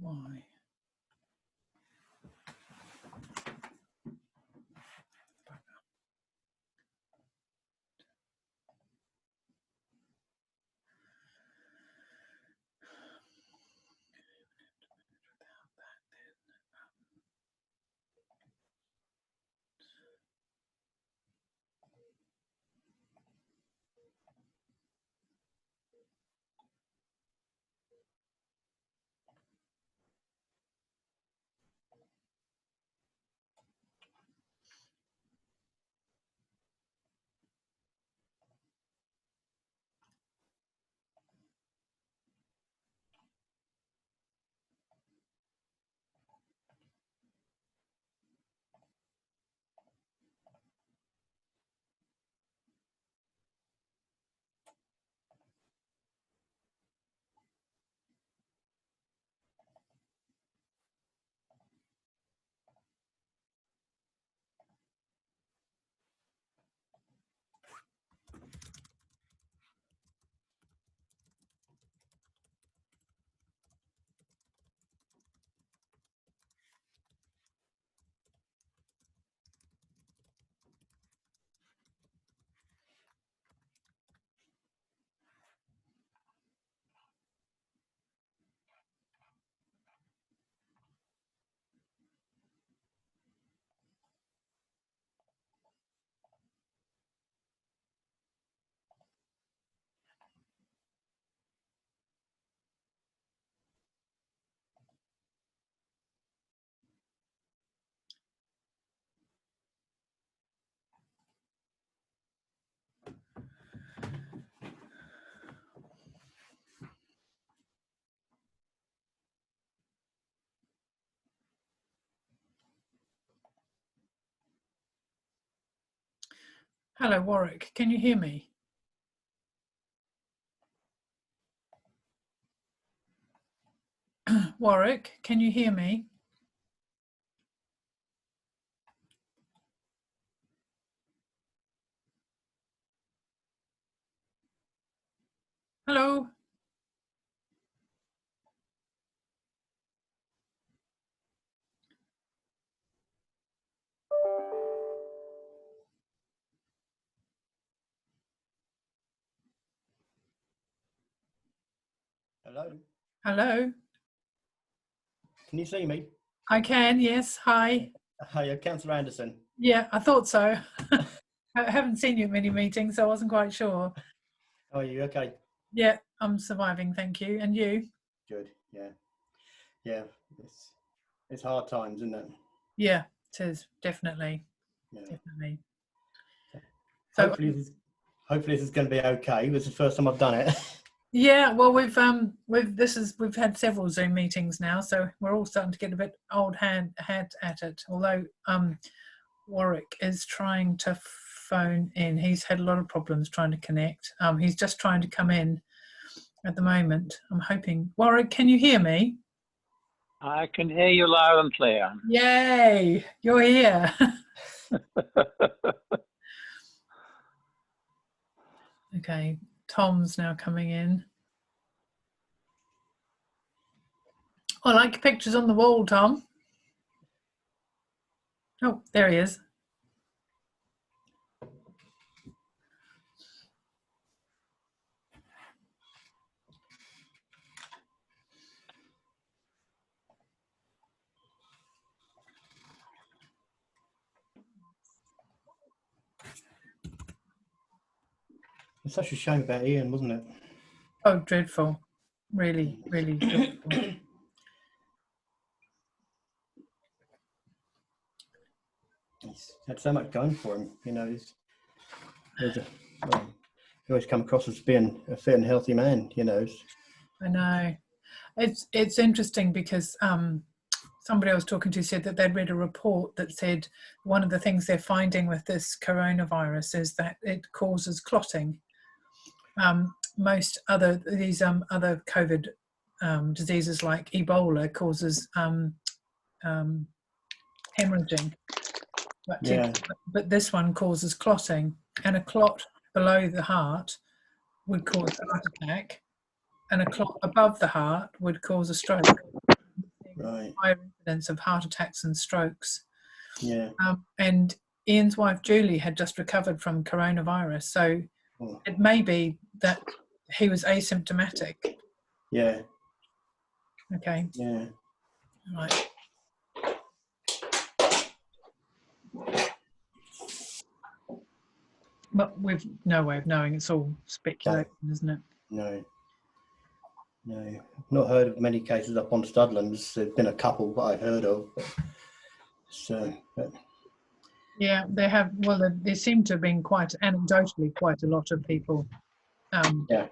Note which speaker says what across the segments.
Speaker 1: Why? Hello, Warwick. Can you hear me? Warwick, can you hear me? Hello?
Speaker 2: Hello.
Speaker 1: Hello?
Speaker 2: Can you see me?
Speaker 1: I can, yes. Hi.
Speaker 2: Hi, Councillor Anderson.
Speaker 1: Yeah, I thought so. I haven't seen you at many meetings, so I wasn't quite sure.
Speaker 2: How are you? Okay.
Speaker 1: Yeah, I'm surviving, thank you. And you?
Speaker 2: Good. Yeah. Yeah. It's hard times, isn't it?
Speaker 1: Yeah, it is, definitely.
Speaker 2: Yeah.
Speaker 1: Definitely.
Speaker 2: So hopefully this is going to be okay. This is the first time I've done it.
Speaker 1: Yeah, well, we've had several Zoom meetings now, so we're all starting to get a bit old hand at it. Although Warwick is trying to phone in, he's had a lot of problems trying to connect. He's just trying to come in at the moment. I'm hoping. Warwick, can you hear me?
Speaker 3: I can hear you loud and clear.
Speaker 1: Yay, you're here. Okay, Tom's now coming in. I like your pictures on the wall, Tom. Oh, there he is.
Speaker 2: It's such a shame about Ian, wasn't it?
Speaker 1: Oh, dreadful. Really, really dreadful.
Speaker 2: He's had so much going for him, you know. He always come across as being a fit and healthy man, you know.
Speaker 1: I know. It's interesting because somebody I was talking to said that they'd read a report that said one of the things they're finding with this coronavirus is that it causes clotting. Most other COVID diseases like Ebola causes hemorrhaging, but this one causes clotting, and a clot below the heart would cause a heart attack, and a clot above the heart would cause a stroke.
Speaker 2: Right.
Speaker 1: higher incidence of heart attacks and strokes.
Speaker 2: Yeah.
Speaker 1: And Ian's wife Julie had just recovered from coronavirus, so it may be that he was asymptomatic.
Speaker 2: Yeah.
Speaker 1: Okay.
Speaker 2: Yeah.
Speaker 1: Right. But we've no way of knowing. It's all speculation, isn't it?
Speaker 2: No. No. Not heard of many cases up on Studlands. There's been a couple that I've heard of. But
Speaker 1: Yeah, they have. Well, there seem to have been quite anecdotally quite a lot of people.
Speaker 2: yeah.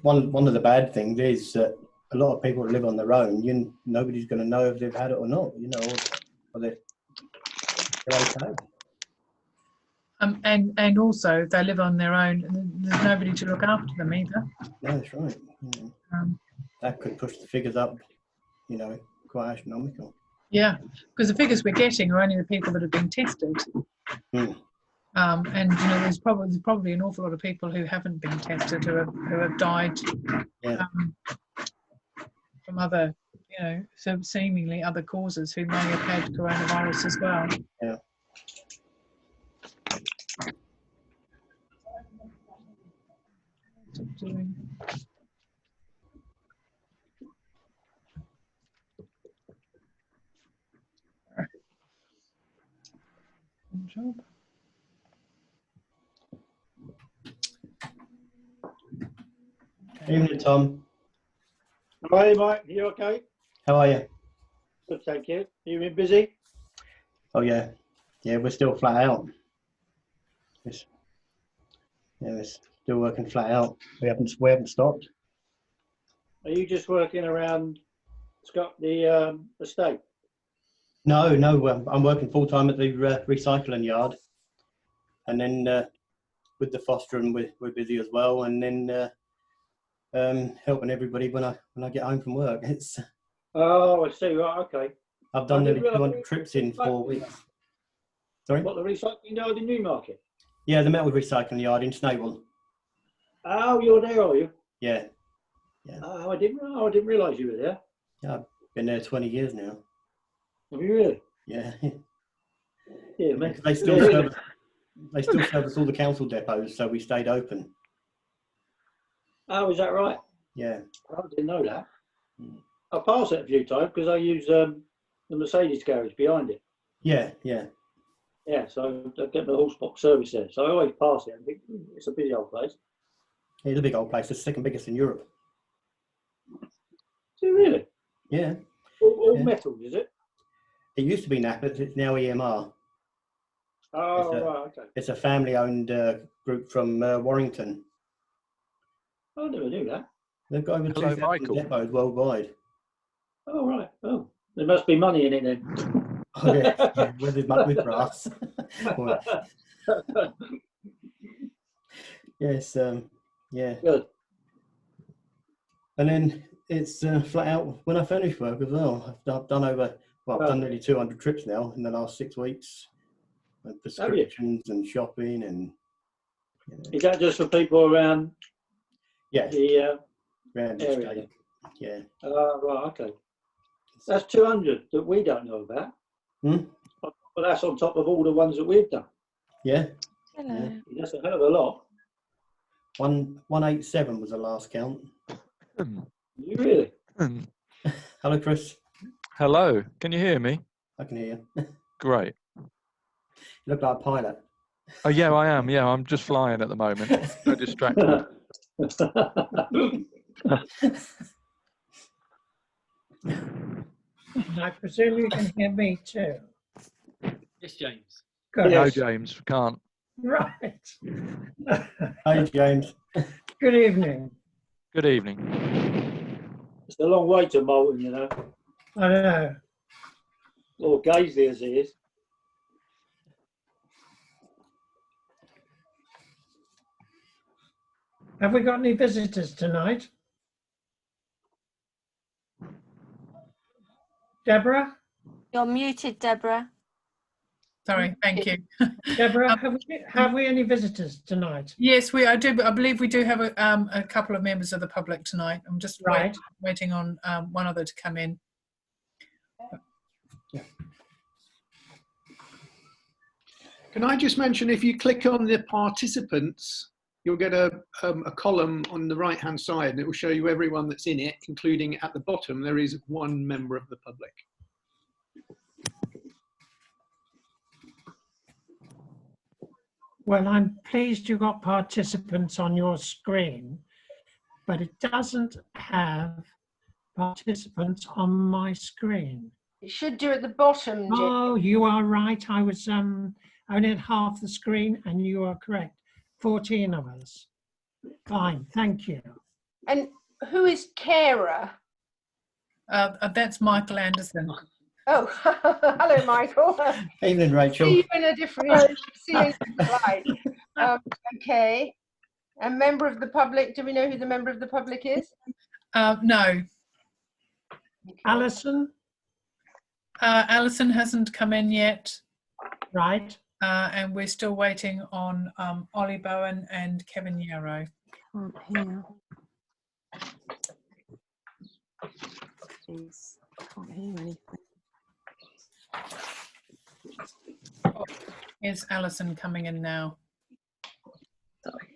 Speaker 2: One of the bad things is that a lot of people live on their own. Nobody's going to know if they've had it or not. Or they're okay.
Speaker 1: And also they live on their own, and there's nobody to look after them either.
Speaker 2: No, that's right. That could push the figures up, quite astronomical.
Speaker 1: Yeah, because the figures we're getting are only the people that have been tested. And there's probably an awful lot of people who haven't been tested who have died from other, so seemingly other causes, who may have had coronavirus as well.
Speaker 2: Yeah.
Speaker 1: Job.
Speaker 2: Evening, Tom.
Speaker 4: Hi, Mike. You okay?
Speaker 2: How are you?
Speaker 4: Good, thank you. You been busy?
Speaker 2: Oh yeah, we're still flat out. We're still working flat out. We haven't stopped.
Speaker 4: Are you just working around the estate?
Speaker 2: No, I'm working full time at the recycling yard, and then with the fostering we're busy as well, and then helping everybody when I get home from work.
Speaker 4: Oh, I see. Right, okay.
Speaker 2: I've done nearly 200 trips in 4 weeks. Sorry?
Speaker 4: What, the recycling yard in Newmarket?
Speaker 2: Yeah, the metal recycling yard in Snowball.
Speaker 4: Oh, you're there, are you?
Speaker 2: Yeah.
Speaker 4: Oh, I didn't realise you were there.
Speaker 2: Yeah, I've been there 20 years now.
Speaker 4: Have you really?
Speaker 2: Yeah.
Speaker 4: Yeah, man.
Speaker 2: They still service all the council depots, so we stayed open.
Speaker 4: Oh, is that right?
Speaker 2: Yeah.
Speaker 4: I didn't know that. I pass it a few times because I use the Mercedes garage behind it.
Speaker 2: Yeah.
Speaker 4: Yeah, so I get the horse box service there. So I always pass it and think, it's a busy old place.
Speaker 2: It's a big old place. It's the second biggest in Europe.
Speaker 4: Is it really?
Speaker 2: Yeah.
Speaker 4: All metals, is it?
Speaker 2: It used to be Nappet. It's now EMR.
Speaker 4: Oh, right, okay.
Speaker 2: It's a family-owned group from Warrington.
Speaker 4: I never knew that.
Speaker 2: They've got over 2,000 depots worldwide.
Speaker 4: Oh, right. Oh, there must be money in it then.
Speaker 2: Oh, yeah. Where there's much with brass. Yes, yeah.
Speaker 4: Good.
Speaker 2: And then it's flat out when I finish work as well. I've done nearly 200 trips now in the last 6 weeks. And prescriptions and shopping and.
Speaker 4: Is that just for people around?
Speaker 2: Yeah.
Speaker 4: The
Speaker 2: around the
Speaker 4: area.
Speaker 2: state. Yeah.
Speaker 4: Right. Okay. That's 200 that we don't know about. But that's on top of all the ones that we've done.
Speaker 2: Yeah.
Speaker 5: Hello.
Speaker 2: Yeah.
Speaker 4: That's a hell of a lot.
Speaker 2: 187 was the last count.
Speaker 4: You really?
Speaker 2: Hello, Chris.
Speaker 6: Hello. Can you hear me?
Speaker 2: I can hear you.
Speaker 6: Great.
Speaker 2: You look like a pilot.
Speaker 6: Oh, yeah, I am. Yeah, I'm just flying at the moment. No distraction.
Speaker 7: I presume you can hear me too.
Speaker 8: Yes, James.
Speaker 7: Good.
Speaker 6: No, James, can't.
Speaker 7: Right.
Speaker 2: Hey, James.
Speaker 7: Good evening.
Speaker 6: Good evening.
Speaker 4: It's a long way to Malton, you know.
Speaker 7: I know.
Speaker 4: Or Gaisley as it is.
Speaker 7: Have we got any visitors tonight? Deborah?
Speaker 5: You're muted, Deborah.
Speaker 1: Sorry, thank you.
Speaker 7: Deborah, have we any visitors tonight?
Speaker 1: Yes, I believe we do have a couple of members of the public tonight. I'm just
Speaker 7: Right.
Speaker 1: waiting on one other to come in.
Speaker 5: Can I just mention, if you click on the participants, you'll get a column on the right-hand side, and it will show you everyone that's in it, including at the bottom, there is one member of the public.
Speaker 7: Well, I'm pleased you got participants on your screen, but it doesn't have participants on my screen.
Speaker 9: It should do at the bottom, Jim.
Speaker 7: Oh, you are right. I was only at half the screen, and you are correct. 14 of us. Fine, thank you.
Speaker 9: And who is carer?
Speaker 1: That's Michael Anderson.
Speaker 9: Oh, hello, Michael.
Speaker 2: Evening, Rachel.
Speaker 9: See you in a different light. Okay. A member of the public. Do we know who the member of the public is?
Speaker 1: No.
Speaker 7: Alison?
Speaker 1: Alison hasn't come in yet.
Speaker 7: Right.
Speaker 1: And we're still waiting on Ollie Bowen and Kevin Yarrow.
Speaker 10: Can't hear. Jeez, can't hear anything.
Speaker 1: Oh, here's Alison coming in now.
Speaker 10: Sorry.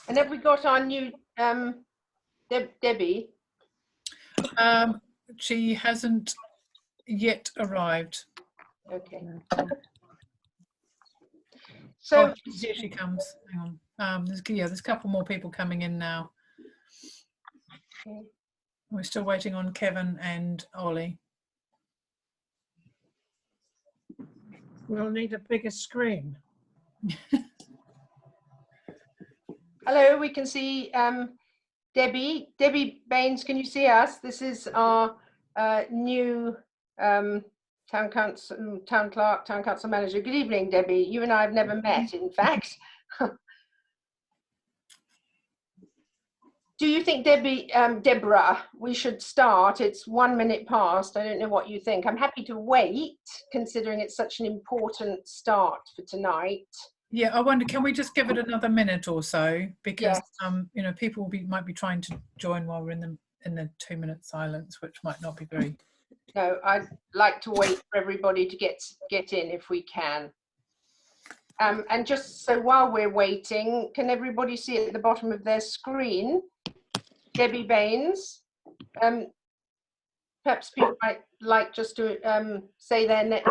Speaker 9: And have we got our new Debbie?
Speaker 1: She hasn't yet arrived.
Speaker 9: Okay. So
Speaker 1: here she comes. Hang on. There's a couple more people coming in now.
Speaker 9: okay.
Speaker 1: We're still waiting on Kevin and Ollie.
Speaker 7: We'll need a bigger screen.
Speaker 9: Hello, we can see Debbie. Debbie Baines, can you see us? This is our new town council manager. Good evening, Debbie. You and I have never met, in fact. Do you think, Deborah, we should start? It's 1 minute past. I don't know what you think. I'm happy to wait, considering it's such an important start for tonight.
Speaker 1: Yeah, I wonder, can we just give it another minute or so? Because
Speaker 9: Yes.
Speaker 1: you know, people might be trying to join while we're in the 2-minute silence, which might not be very.
Speaker 9: No, I'd like to wait for everybody to get in if we can. And just so while we're waiting, can everybody see at the bottom of their screen, Debbie Baines? Perhaps people might like just to say their name.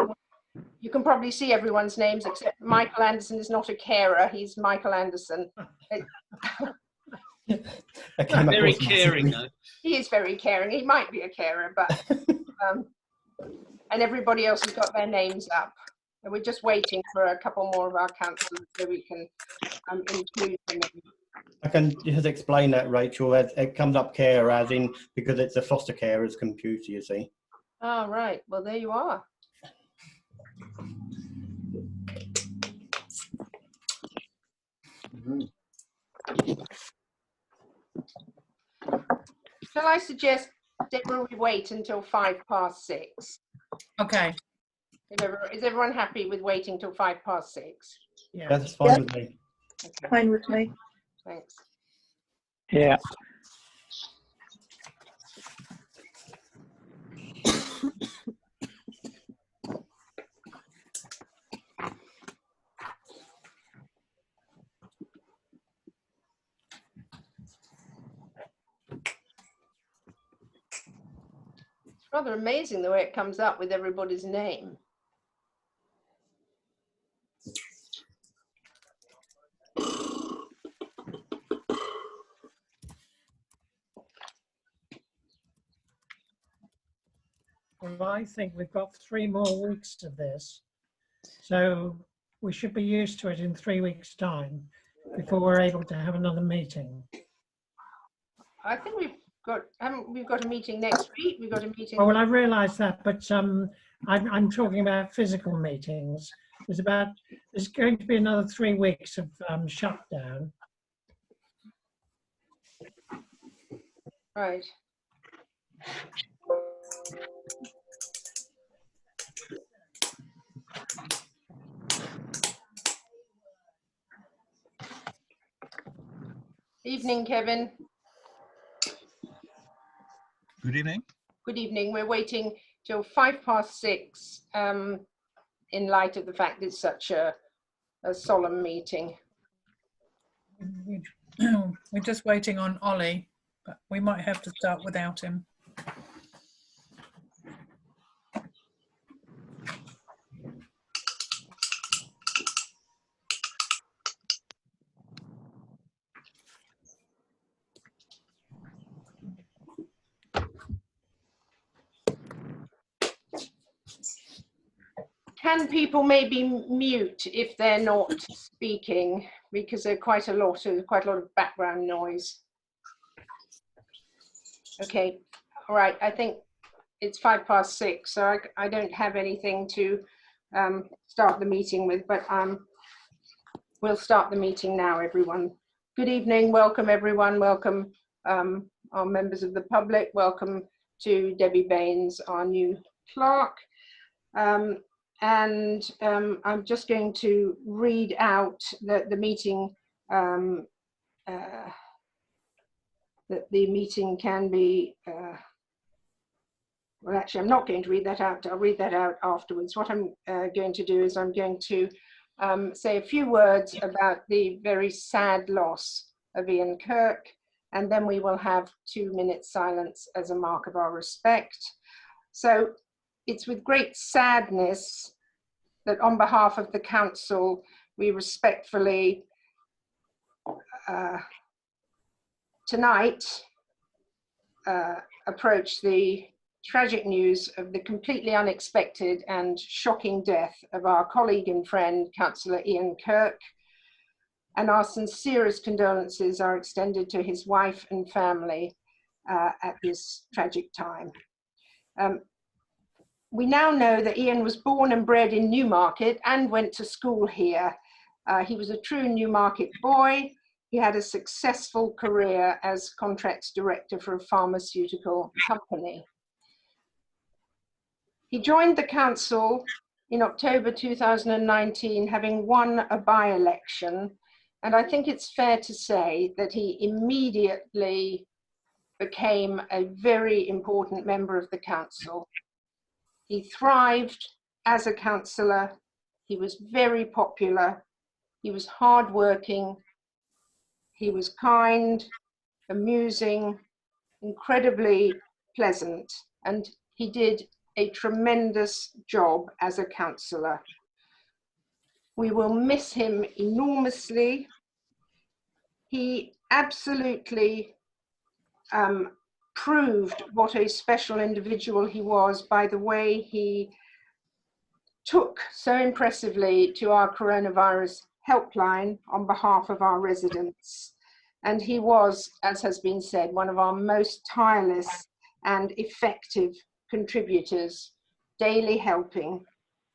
Speaker 9: You can probably see everyone's names except Michael Anderson is not a carer. He's Michael Anderson.
Speaker 8: Very caring, though.
Speaker 9: He is very caring. He might be a carer, but and everybody else has got their names up. And we're just waiting for a couple more of our councillors so we can include them.
Speaker 2: I can just explain that, Rachel. It comes up carer as in because it's a foster carer's computer, you see.
Speaker 9: Oh, right. Well, there you are. Shall I suggest, Deborah, we wait until 6:05?
Speaker 1: Okay.
Speaker 9: Is everyone happy with waiting till 6:05?
Speaker 7: Yeah.
Speaker 2: That's fine with me.
Speaker 9: Okay.
Speaker 10: Fine with me.
Speaker 9: Thanks.
Speaker 3: Yeah.
Speaker 9: It's rather amazing the way it comes up with everybody's name.
Speaker 7: Well, I think we've got 3 more weeks of this, so we should be used to it in 3 weeks' time before we're able to have another meeting.
Speaker 9: I think we've got a meeting next week. We've got a meeting.
Speaker 7: Oh, well, I realise that, but I'm talking about physical meetings. There's going to be another 3 weeks of shutdown.
Speaker 9: Right. Evening, Kevin.
Speaker 11: Good evening.
Speaker 9: Good evening. We're waiting till 6:05 in light of the fact it's such a solemn meeting.
Speaker 1: We're just waiting on Ollie, but we might have to start without him.
Speaker 9: Can people maybe mute if they're not speaking, because there's quite a lot of background noise. Okay, all right. I think it's 6:05, so I don't have anything to start the meeting with, but we'll start the meeting now, everyone. Good evening, welcome everyone, welcome our members of the public, welcome to Debbie Baines, our new clerk. I'm just going to read out that the meeting can be, well, actually, I'm not going to read that out. I'll read that out afterwards. What I'm going to do is I'm going to say a few words about the very sad loss of Ian Kirk, and then we will have 2 minutes silence as a mark of our respect. So it's with great sadness that on behalf of the council, we respectfully tonight approach the tragic news of the completely unexpected and shocking death of our colleague and friend, Councillor Ian Kirk, and our sincerest condolences are extended to his wife and family at this tragic time. We now know that Ian was born and bred in Newmarket and went to school here. He was a true Newmarket boy. He had a successful career as contracts director for a pharmaceutical company. He joined the council in October 2019, having won a by-election, and I think it's fair to say that he immediately became a very important member of the council. He thrived as a councillor. He was very popular. He was hardworking. He was kind, amusing, incredibly pleasant, and he did a tremendous job as a councillor. We will miss him enormously. He absolutely proved what a special individual he was by the way he took so impressively to our coronavirus helpline on behalf of our residents. And he was, as has been said, one of our most tireless and effective contributors, daily helping,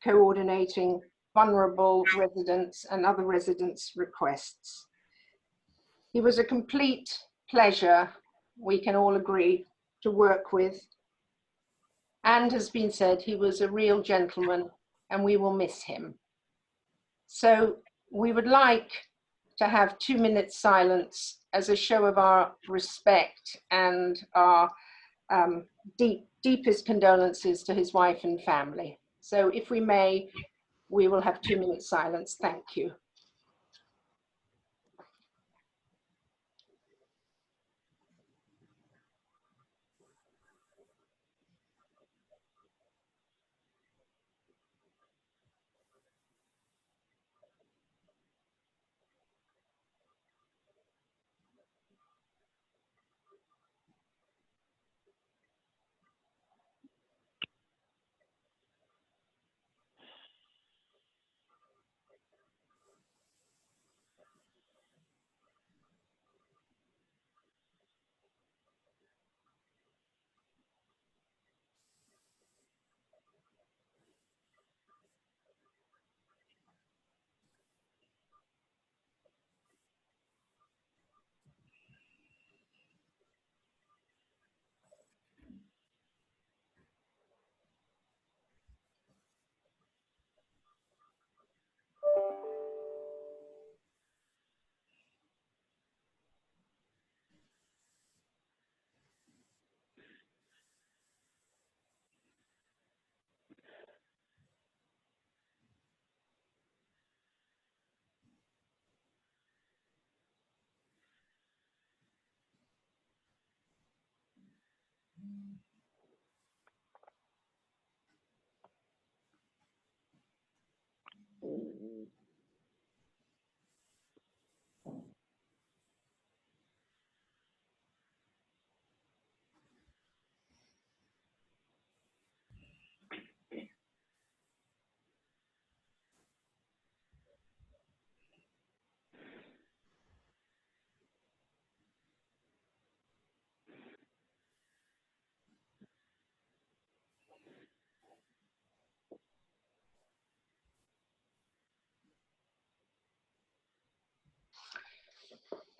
Speaker 9: coordinating vulnerable residents and other residents' requests. He was a complete pleasure, we can all agree, to work with. And has been said, he was a real gentleman, and we will miss him. So we would like to have 2 minutes silence as a show of our respect and our deepest condolences to his wife and family. So if we may, we will have 2 minutes silence. Thank you.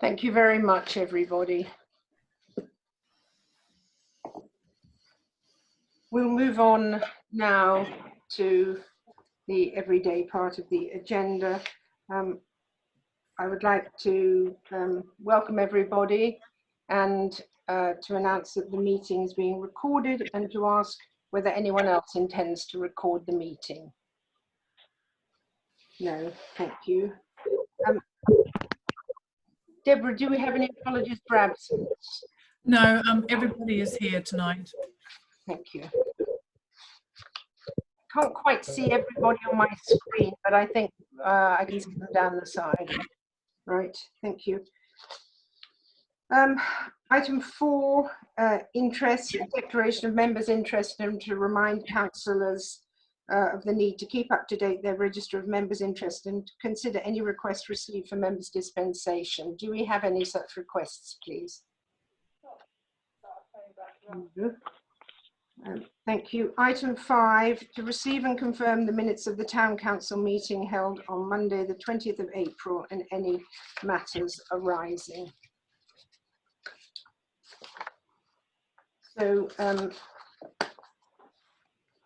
Speaker 9: Thank you very much, everybody. We'll move on now to the everyday part of the agenda. I would like to welcome everybody and to announce that the meeting is being recorded and to ask whether anyone else intends to record the meeting. No, thank you. Deborah, do we have any apologies for absence?
Speaker 1: No, everybody is here tonight.
Speaker 9: Thank you. Can't quite see everybody on my screen, but I think I can see them down the side. Right, thank you. Item 4, interest, declaration of members' interest, and to remind councillors of the need to keep up to date their register of members' interest and to consider any requests received for members' dispensation. Do we have any such requests, please? Thank you. Item 5, to receive and confirm the minutes of the Town Council meeting held on Monday, the 20th of April, and any matters arising. So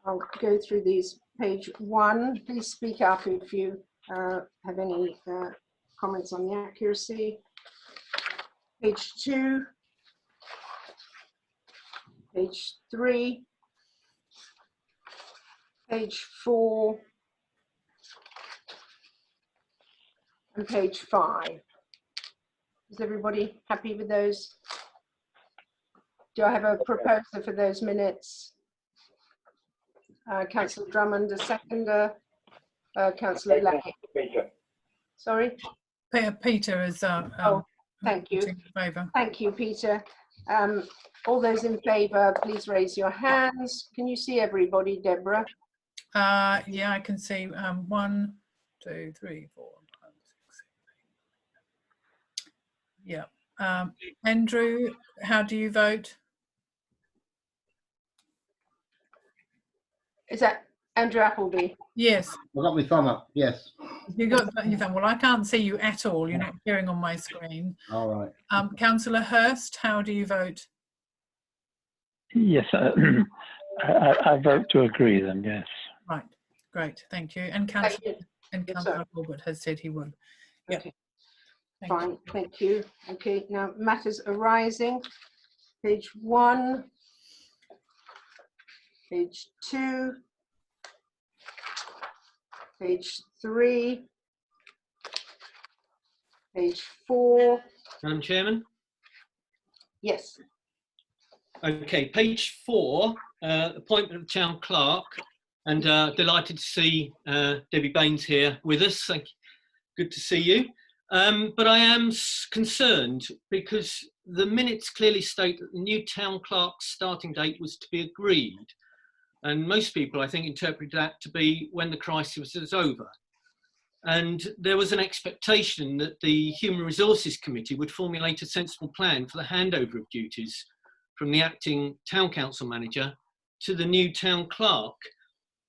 Speaker 9: I'll go through these. Page 1, please speak up if you have any comments on the accuracy. Page 2, page 3, page 4, and page 5. Is everybody happy with those? Do I have a proposer for those minutes? Councillor Drummond, a seconder. Councillor Lackey. Sorry?
Speaker 1: Peter is
Speaker 9: oh, thank you.
Speaker 1: in favour.
Speaker 9: Thank you, Peter. All those in favour, please raise your hands. Can you see everybody, Deborah?
Speaker 1: Yeah, I can see 1, 2, 3, 4, 5, 6, 7. Yeah. Andrew, how do you vote?
Speaker 9: Is that Andrew Appleby?
Speaker 1: Yes.
Speaker 11: I got my thumb up, yes.
Speaker 1: You got your thumb. Well, I can't see you at all. You're not appearing on my screen.
Speaker 11: All right.
Speaker 1: Councillor Hurst, how do you vote?
Speaker 3: Yes, I vote to agree then, yes.
Speaker 1: Right, great, thank you. And Councillor Corbett has said he would. Yeah.
Speaker 9: Okay. Fine, thank you. Okay, now matters arising. Page 1, page 2, page 3, page 4.
Speaker 8: Madam Chairman?
Speaker 9: Yes.
Speaker 8: Okay, page 4, appointment of town clerk, and delighted to see Debbie Baines here with us. Thank you. Good to see you. But I am concerned because the minutes clearly state that the new town clerk's starting date was to be agreed. And most people, I think, interpret that to be when the crisis was over. And there was an expectation that the Human Resources Committee would formulate a sensible plan for the handover of duties from the acting town council manager to the new town clerk.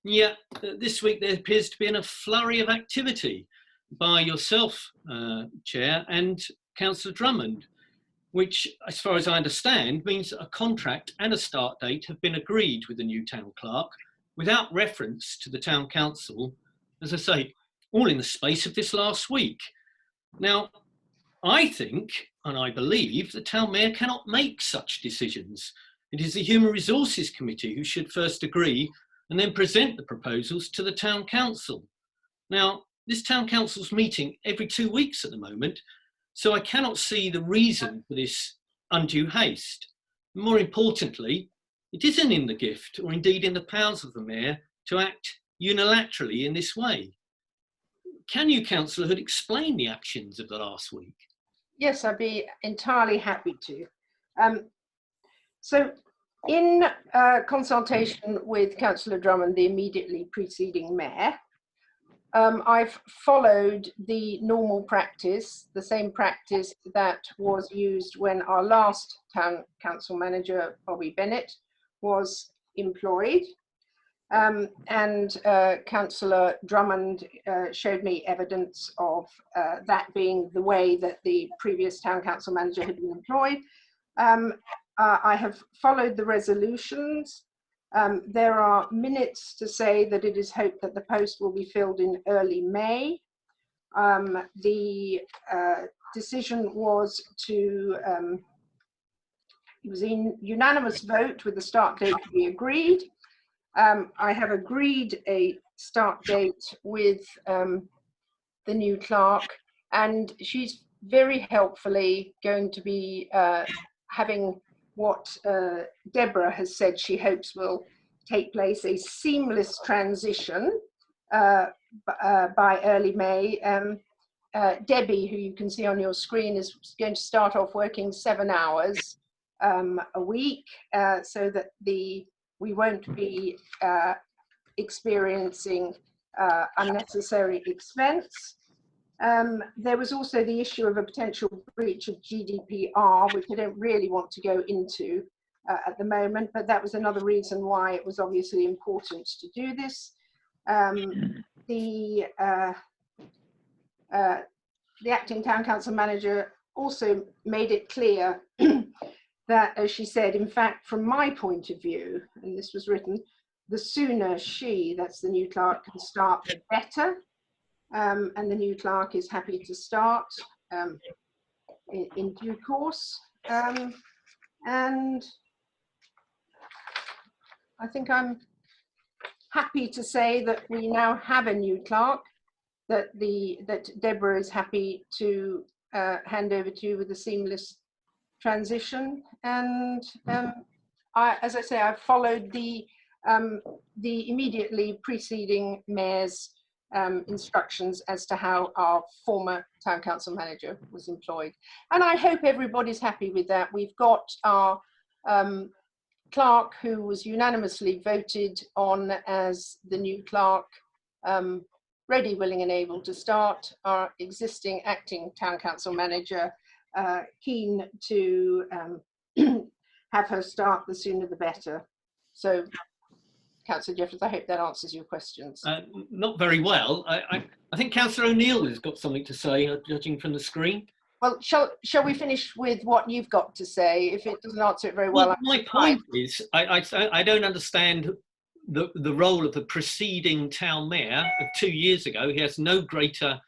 Speaker 8: Yet this week there appears to be a flurry of activity by yourself, Chair, and Councillor Drummond, which, as far as I understand, means that a contract and a start date have been agreed with the new town clerk without reference to the town council, as I say, all in the space of this last week. Now, I think, and I believe, the town mayor cannot make such decisions. It is the Human Resources Committee who should first agree and then present the proposals to the town council. Now, this town council's meeting every 2 weeks at the moment, so I cannot see the reason for this undue haste. More importantly, it isn't in the gift or indeed in the powers of the mayor to act unilaterally in this way. can you, Councillor Hood, explain the actions of the last week?
Speaker 9: Yes, I'd be entirely happy to. So in consultation with Councillor Drummond, the immediately preceding mayor, I've followed the normal practice, the same practice that was used when our last town council manager, Bobby Bennett, was employed. Councillor Drummond showed me evidence of that being the way that the previous town council manager had been employed. I have followed the resolutions. There are minutes to say that it is hoped that the post will be filled in early May. The decision was to, it was a unanimous vote with the start date to be agreed. I have agreed a start date with the new clerk, and she's very helpfully going to be having what Deborah has said she hopes will take place, a seamless transition by early May. Debbie, who you can see on your screen, is going to start off working 7 hours a week so that we won't be experiencing unnecessary expense. There was also the issue of a potential breach of GDPR, which I don't really want to go into at the moment, but that was another reason why it was obviously important to do this. The acting town council manager also made it clear that, as she said, in fact, from my point of view, and this was written, the sooner she, that's the new clerk, can start, the better. And the new clerk is happy to start in due course. And I think I'm happy to say that we now have a new clerk that Deborah is happy to hand over to with a seamless transition. And as I say, I've followed the immediately preceding mayor's instructions as to how our former town council manager was employed. And I hope everybody's happy with that. We've got our clerk, who was unanimously voted on as the new clerk, ready, willing and able to start. Our existing acting town council manager, keen to have her start, the sooner the better. So, Councillor Jeffers, I hope that answers your questions.
Speaker 8: Not very well. I think Councillor O'Neill has got something to say, judging from the screen.
Speaker 9: Well, shall we finish with what you've got to say? If it doesn't answer it very well,
Speaker 8: my point is, I don't understand the role of the preceding town mayor of 2 years ago. He has no greater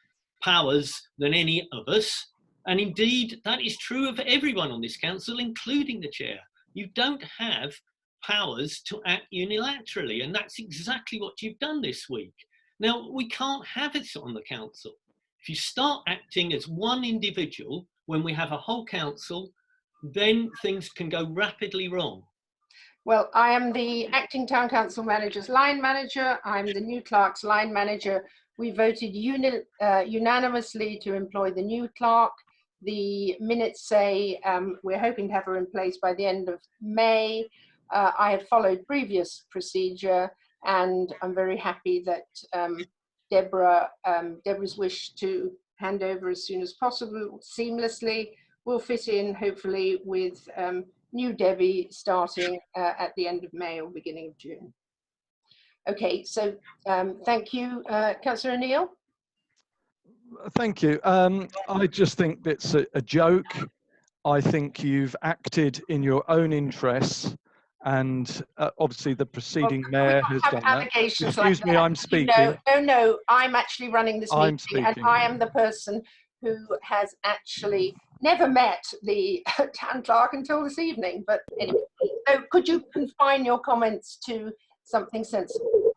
Speaker 8: powers than any of us. And indeed, that is true of everyone on this council, including the chair. You don't have powers to act unilaterally, and that's exactly what you've done this week. Now, we can't have it on the council. If you start acting as one individual when we have a whole council, then things can go rapidly wrong.
Speaker 9: Well, I am the acting town council manager's line manager. I'm the new clerk's line manager. We voted unanimously to employ the new clerk. The minutes say we're hoping to have her in place by the end of May. I have followed previous procedure, and I'm very happy that Deborah's wish to hand over as soon as possible seamlessly will fit in, hopefully, with new Debbie starting at the end of May or beginning of June. Okay, so thank you, Councillor O'Neill.
Speaker 6: Thank you. I just think it's a joke. I think you've acted in your own interests, and obviously the preceding mayor has done that. Excuse me, I'm speaking.
Speaker 9: No, I'm actually running this meeting, and I am the person who has actually never met the town clerk until this evening. But anyway, so could you confine your comments to something sensible?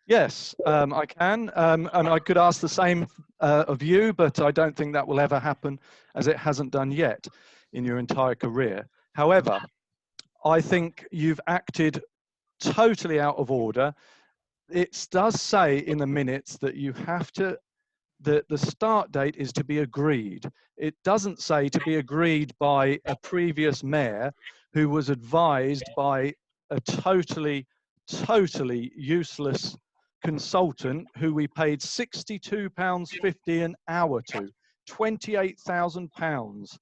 Speaker 6: Yes, I can, and I could ask the same of you, but I don't think that will ever happen, as it hasn't done yet in your entire career. However, I think you've acted totally out of order. It does say in the minutes that you have to the start date is to be agreed. It doesn't say to be agreed by a previous mayor who was advised by a totally useless consultant who we paid £62.50 an hour to, £28,000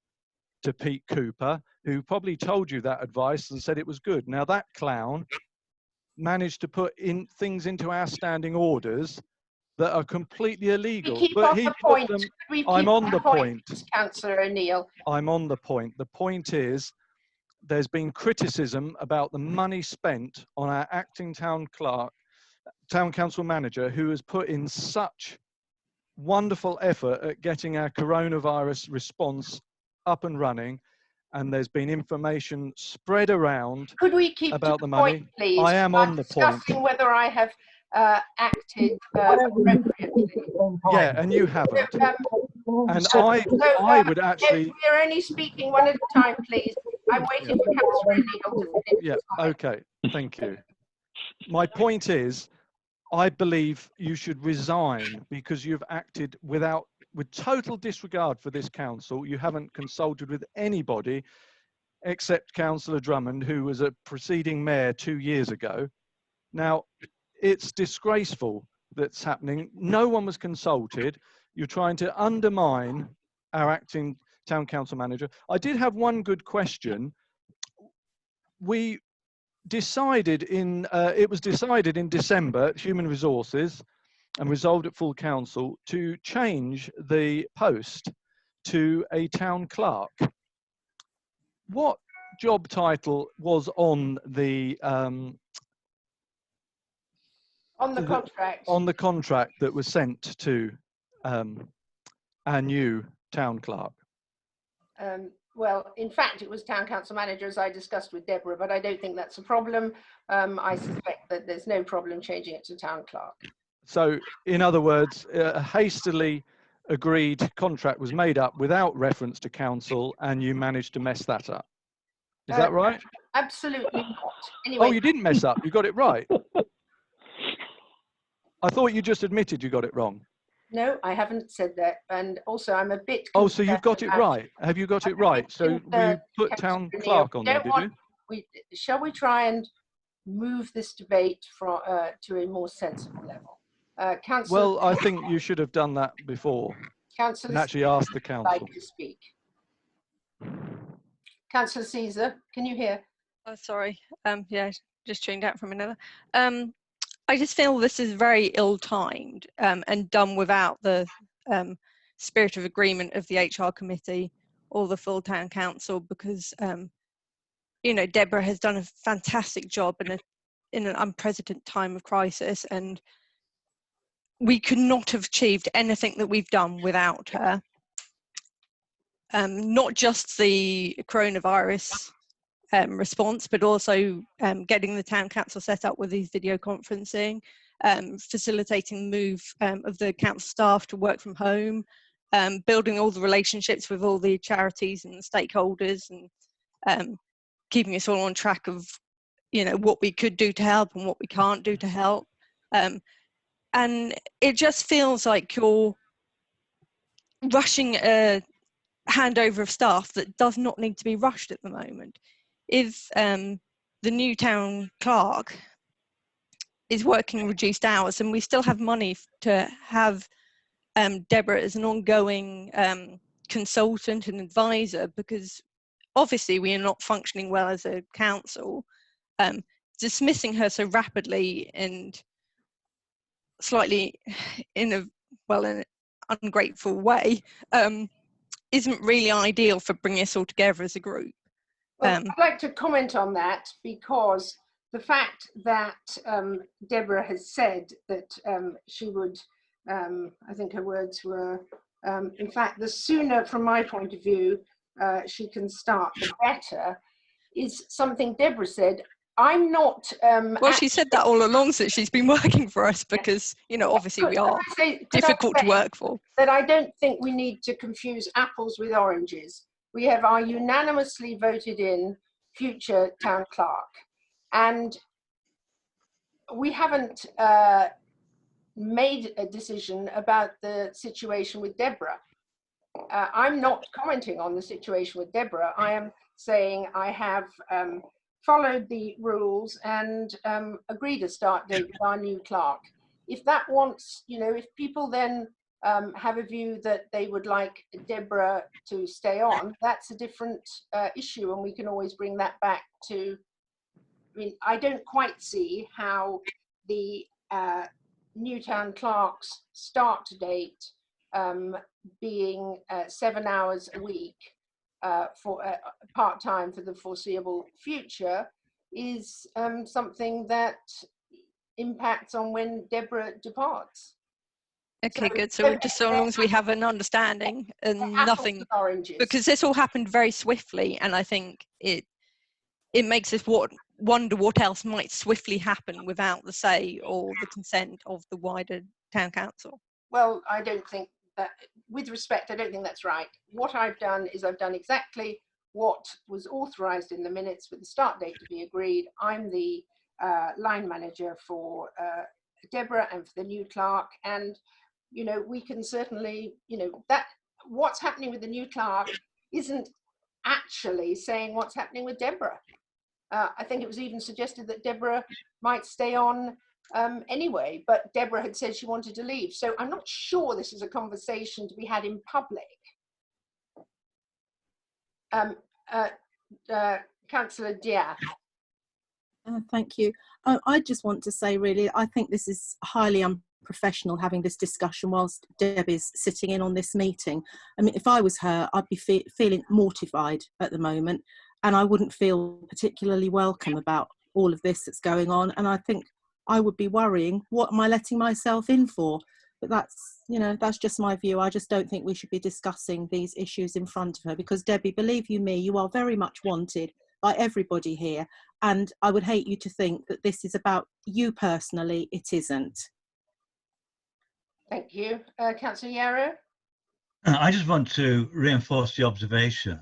Speaker 6: to Pete Cooper, who probably told you that advice and said it was good. Now that clown managed to put in things into our standing orders that are completely illegal. But he put them. I'm on the point,
Speaker 9: Councillor O'Neill.
Speaker 6: I'm on the point. The point is, there's been criticism about the money spent on our acting town council manager, who has put in such wonderful effort at getting our coronavirus response up and running, and there's been information spread around
Speaker 9: Could we keep
Speaker 6: about
Speaker 9: to
Speaker 6: the money.
Speaker 9: point, please?
Speaker 6: I am on the point.
Speaker 9: Discussing whether I have acted appropriately.
Speaker 6: Yeah, and you haven't. And
Speaker 9: So,
Speaker 6: I would actually.
Speaker 9: We're only speaking one at a time, please. I'm waiting for Councillor O'Neill to finish.
Speaker 6: Yeah. Okay. Thank you. My point is, I believe you should resign because you've acted with total disregard for this council. You haven't consulted with anybody except Councillor Drummond, who was a preceding mayor 2 years ago. Now, it's disgraceful that's happening. No one was consulted. You're trying to undermine our acting town council manager. I did have one good question. We decided it was decided in December, Human Resources, and resolved at Full Council to change the post to a town clerk. What job title was on the
Speaker 9: contract?
Speaker 6: On the contract that was sent to our new town clerk.
Speaker 9: Well, in fact, it was town council manager, as I discussed with Deborah, but I don't think that's a problem. I suspect that there's no problem changing it to town clerk. So,
Speaker 6: in other words, a hastily agreed contract was made up without reference to council, and you managed to mess that up. Is that right?
Speaker 9: Absolutely not. Anyway,
Speaker 6: oh, you didn't mess up. You got it right. I thought you just admitted you got it wrong.
Speaker 9: No, I haven't said that. And also, I'm a bit.
Speaker 6: Oh, so you've got it right. Have you got it right? So we put town clerk on there, did you?
Speaker 9: Shall we try and move this debate from to a more sensible level?
Speaker 6: Well, I think you should have done that before and actually asked the council.
Speaker 9: Like to speak. Councillor Caesar, can you hear?
Speaker 11: Oh, sorry. Yeah, just tuned out from another. I just feel this is very ill-timed and done without the spirit of agreement of the HR committee or the full town council, because you know, Deborah has done a fantastic job in an unprecedented time of crisis, and we could not have achieved anything that we've done without her. Not just the coronavirus response, but also getting the town council set up with these video conferencing, facilitating the move of the council staff to work from home, building all the relationships with all the charities and the stakeholders, and keeping us all on track of, you know, what we could do to help and what we can't do to help. And it just feels like you're rushing a handover of staff that does not need to be rushed at the moment. If the new town clerk is working reduced hours, and we still have money to have Deborah as an ongoing consultant and advisor, because obviously we are not functioning well as a council, dismissing her so rapidly and slightly in an ungrateful way isn't really ideal for bringing us all together as a group.
Speaker 9: Well, I'd like to comment on that, because the fact that Deborah has said that she would, I think her words were, in fact, the sooner, from my point of view, she can start, the better, is something Deborah said. I'm not.
Speaker 11: Well, she said that all along since she's been working for us, because, you know, obviously we are difficult to work for.
Speaker 9: But I don't think we need to confuse apples with oranges. We have our unanimously voted in future town clerk, and we haven't made a decision about the situation with Deborah. I'm not commenting on the situation with Deborah. I am saying I have followed the rules and agreed a start date with our new clerk. If that wants, if people then have a view that they would like Deborah to stay on, that's a different issue, and we can always bring that back to, I don't quite see how the new town clerk's start date being 7 hours a week for part-time for the foreseeable future is something that impacts on when Deborah departs.
Speaker 11: Okay, good. So just so long as we have an understanding and nothing, because this all happened very swiftly, and I think it makes us wonder what else might swiftly happen without the say or the consent of the wider town council.
Speaker 9: Well, I don't think that, with respect, I don't think that's right. What I've done is I've done exactly what was authorised in the minutes with the start date to be agreed. I'm the line manager for Deborah and for the new clerk, and we can certainly, that what's happening with the new clerk isn't actually saying what's happening with Deborah. I think it was even suggested that Deborah might stay on anyway, but Deborah had said she wanted to leave. So I'm not sure this is a conversation to be had in public. Councillor Diaz.
Speaker 10: Thank you. I just want to say, really, I think this is highly unprofessional, having this discussion whilst Debbie's sitting in on this meeting. I mean, if I was her, I'd be feeling mortified at the moment, and I wouldn't feel particularly welcome about all of this that's going on. And I think I would be worrying, what am I letting myself in for? But that's just my view. I just don't think we should be discussing these issues in front of her, because Debbie, believe you me, you are very much wanted by everybody here. And I would hate you to think that this is about you personally. It isn't.
Speaker 9: Thank you. Councillor Yarrow?
Speaker 12: I just want to reinforce the observation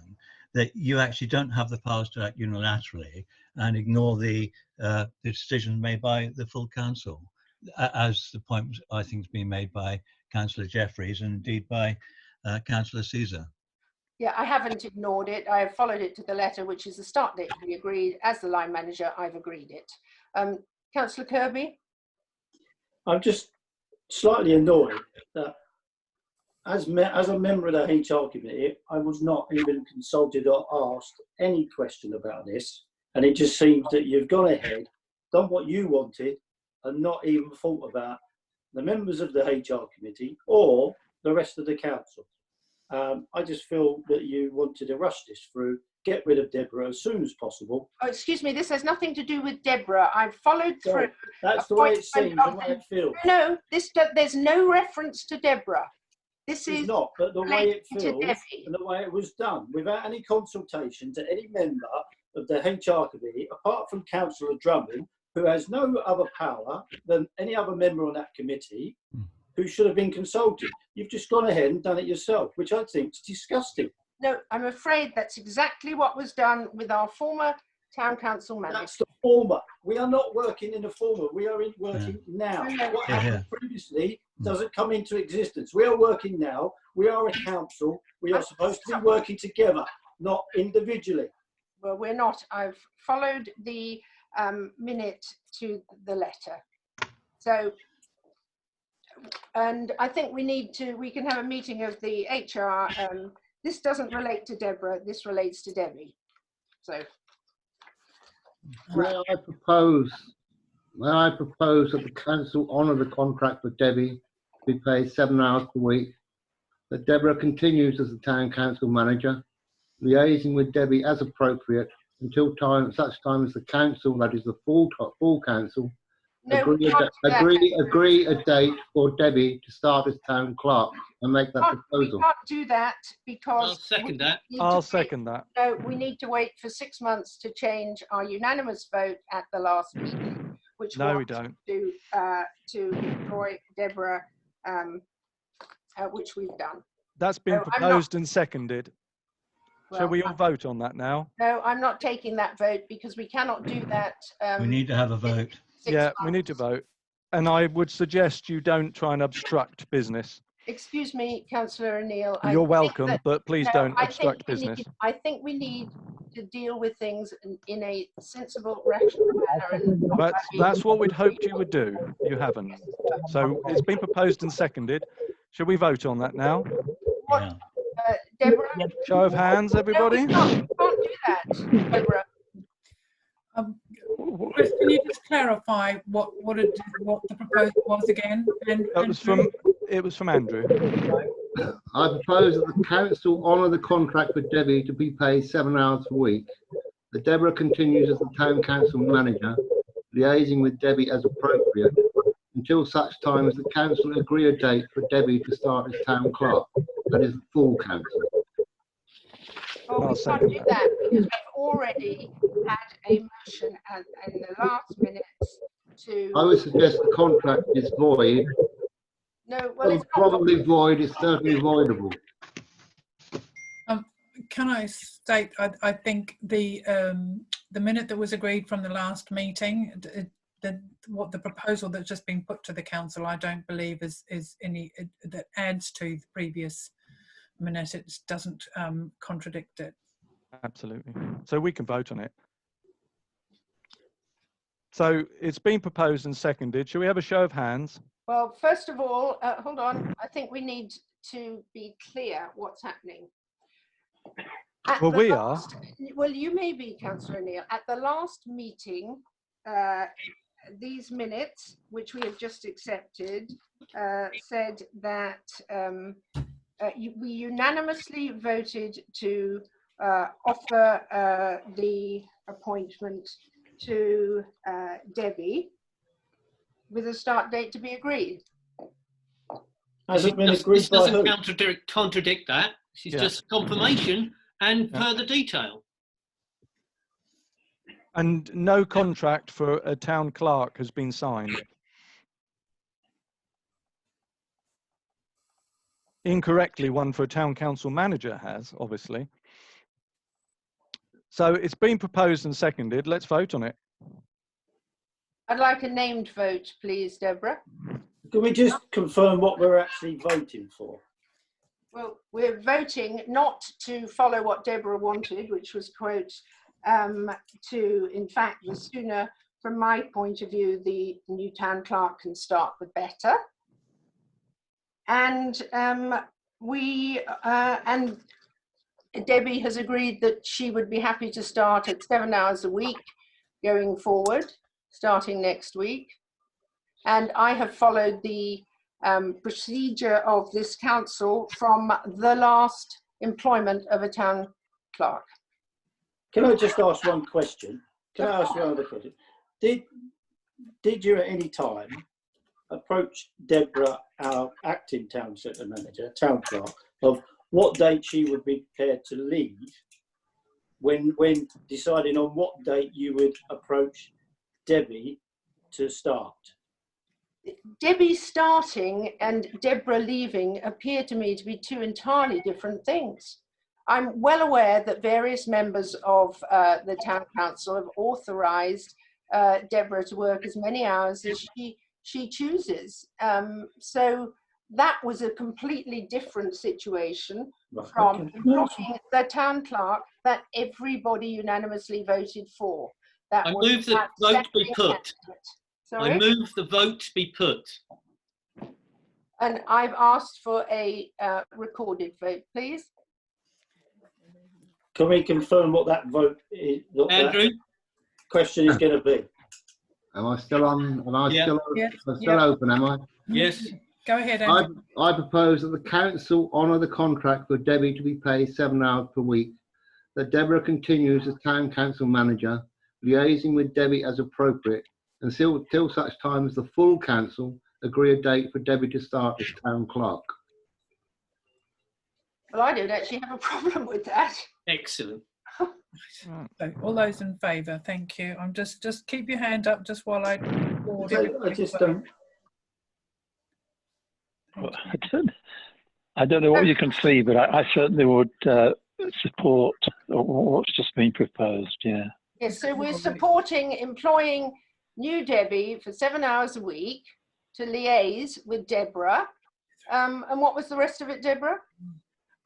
Speaker 12: that you actually don't have the powers to act unilaterally and ignore the decisions made by the full council, as the point I think has been made by Councillor Jeffreys and indeed by Councillor Caesar.
Speaker 9: Yeah, I haven't ignored it. I have followed it to the letter, which is the start date to be agreed. As the line manager, I've agreed it. Councillor Kirby?
Speaker 4: I'm just slightly annoyed that as a member of the HR committee, I was not even consulted or asked any question about this. And it just seems that you've gone ahead, done what you wanted, and not even thought about the members of the HR committee or the rest of the council. I just feel that you wanted to rush this through, get rid of Deborah as soon as possible.
Speaker 9: Oh, excuse me, this has nothing to do with Deborah. I've followed through.
Speaker 4: That's the way it seems, the way it feels.
Speaker 9: No, there's no reference to Deborah. This is
Speaker 4: not, but the way it feels and the way it was done, without any consultation to any member of the HR committee, apart from Councillor Drummond, who has no other power than any other member on that committee, who should have been consulted. You've just gone ahead and done it yourself, which I think is disgusting.
Speaker 9: No, I'm afraid that's exactly what was done with our former town council manager.
Speaker 4: That's the former. We are not working in the former. We are working now. What happened previously doesn't come into existence. We are working now. We are a council. We are supposed to be working together, not individually.
Speaker 9: Well, we're not. I've followed the minute to the letter. So, and I think we can have a meeting of the HR. This doesn't relate to Deborah. This relates to Debbie. So.
Speaker 13: May I propose that the council honour the contract with Debbie, be paid 7 hours per week, that Deborah continues as the town council manager, liaising with Debbie as appropriate until such time as the council, that is the full council, agree a date for Debbie to start as town clerk and make that proposal.
Speaker 9: We can't do that because
Speaker 6: I'll second that.
Speaker 9: No, we need to wait for 6 months to change our unanimous vote at the last meeting, which
Speaker 6: no, we don't.
Speaker 9: To employ Deborah, which we've done.
Speaker 6: That's been proposed and seconded. Well, shall we all vote on that now?
Speaker 9: No, I'm not taking that vote because we cannot do that.
Speaker 12: We need to have a vote.
Speaker 6: Yeah, we need to vote. And I would suggest you don't try and obstruct business.
Speaker 9: Excuse me, Councillor O'Neill.
Speaker 6: You're welcome, but please don't
Speaker 9: I
Speaker 6: obstruct business.
Speaker 9: I think we need to deal with things in a sensible, rational manner. And
Speaker 6: That's what we'd hoped you would do. You haven't. So it's been proposed and seconded. Should we vote on that now?
Speaker 9: What, Deborah?
Speaker 6: Show of hands, everybody.
Speaker 9: No, we can't do that, Deborah.
Speaker 1: Chris, can you just clarify what the proposal was again?
Speaker 6: It was from Andrew.
Speaker 13: I propose that the council honour the contract with Debbie to be paid 7 hours a week. That Deborah continues as the town council manager, liaising with Debbie as appropriate, until such time as the council agree a date for Debbie to start as town clerk. That is the full council.
Speaker 9: Well, we can't do that because we've already had a motion in the last minutes to...
Speaker 13: I would suggest the contract is void.
Speaker 9: No, well, it's
Speaker 13: probably void. It's certainly voidable.
Speaker 1: Can I state, I think the minute that was agreed from the last meeting, what the proposal that's just been put to the council, I don't believe is any that adds to the previous minute. It doesn't contradict it.
Speaker 6: Absolutely. So we can vote on it. So it's been proposed and seconded. Shall we have a show of hands?
Speaker 9: Well, first of all, hold on. I think we need to be clear what's happening.
Speaker 6: Well, we are.
Speaker 9: Well, you may be, Councillor O'Neill. At the last meeting, these minutes, which we have just accepted, said that we unanimously voted to offer the appointment to Debbie with a start date to be agreed.
Speaker 4: Has it been agreed
Speaker 8: this
Speaker 4: by
Speaker 8: doesn't
Speaker 4: who?
Speaker 8: contradict that. This is just confirmation and further detail.
Speaker 6: And no contract for a town clerk has been signed. Incorrectly, one for a town council manager has, obviously. So it's been proposed and seconded. Let's vote on it.
Speaker 9: I'd like a named vote, please, Deborah.
Speaker 4: Can we just confirm what we're actually voting for?
Speaker 9: Well, we're voting not to follow what Deborah wanted, which was, quote, to, in fact, the sooner, from my point of view, the new town clerk can start, the better. And and Debbie has agreed that she would be happy to start at 7 hours a week going forward, starting next week. And I have followed the procedure of this council from the last employment of a town clerk.
Speaker 4: Can I just ask one question? Can I ask one other question? Did you at any time approach Deborah, our acting town centre manager, town clerk, of what date she would be prepared to leave when deciding on what date you would approach Debbie to start?
Speaker 9: Debbie starting and Deborah leaving appear to me to be two entirely different things. I'm well aware that various members of the town council have authorised Deborah to work as many hours as she chooses. So that was a completely different situation from employing the town clerk that everybody unanimously voted for. That
Speaker 8: I move the vote be put.
Speaker 9: Sorry?
Speaker 8: I move the vote be put.
Speaker 9: And I've asked for a recorded vote, please.
Speaker 4: Can we confirm what that vote is?
Speaker 8: Andrew?
Speaker 4: That question is going to be.
Speaker 13: Am I still on? Am I still
Speaker 1: Yeah.
Speaker 13: open? Am I?
Speaker 8: Yes.
Speaker 1: Go ahead, Andrew.
Speaker 13: I propose that the council honour the contract for Debbie to be paid 7 hours per week. That Deborah continues as town council manager, liaising with Debbie as appropriate, until such time as the full council agree a date for Debbie to start as town clerk.
Speaker 9: Well, I don't actually have a problem with that.
Speaker 8: Excellent.
Speaker 1: So, all those in favour, thank you. I'm just keep your hand up just while I
Speaker 4: just don't.
Speaker 3: I don't know what you can see, but I certainly would support what's just been proposed. Yeah.
Speaker 9: Yes, so we're supporting employing new Debbie for 7 hours a week to liaise with Deborah. And what was the rest of it, Deborah?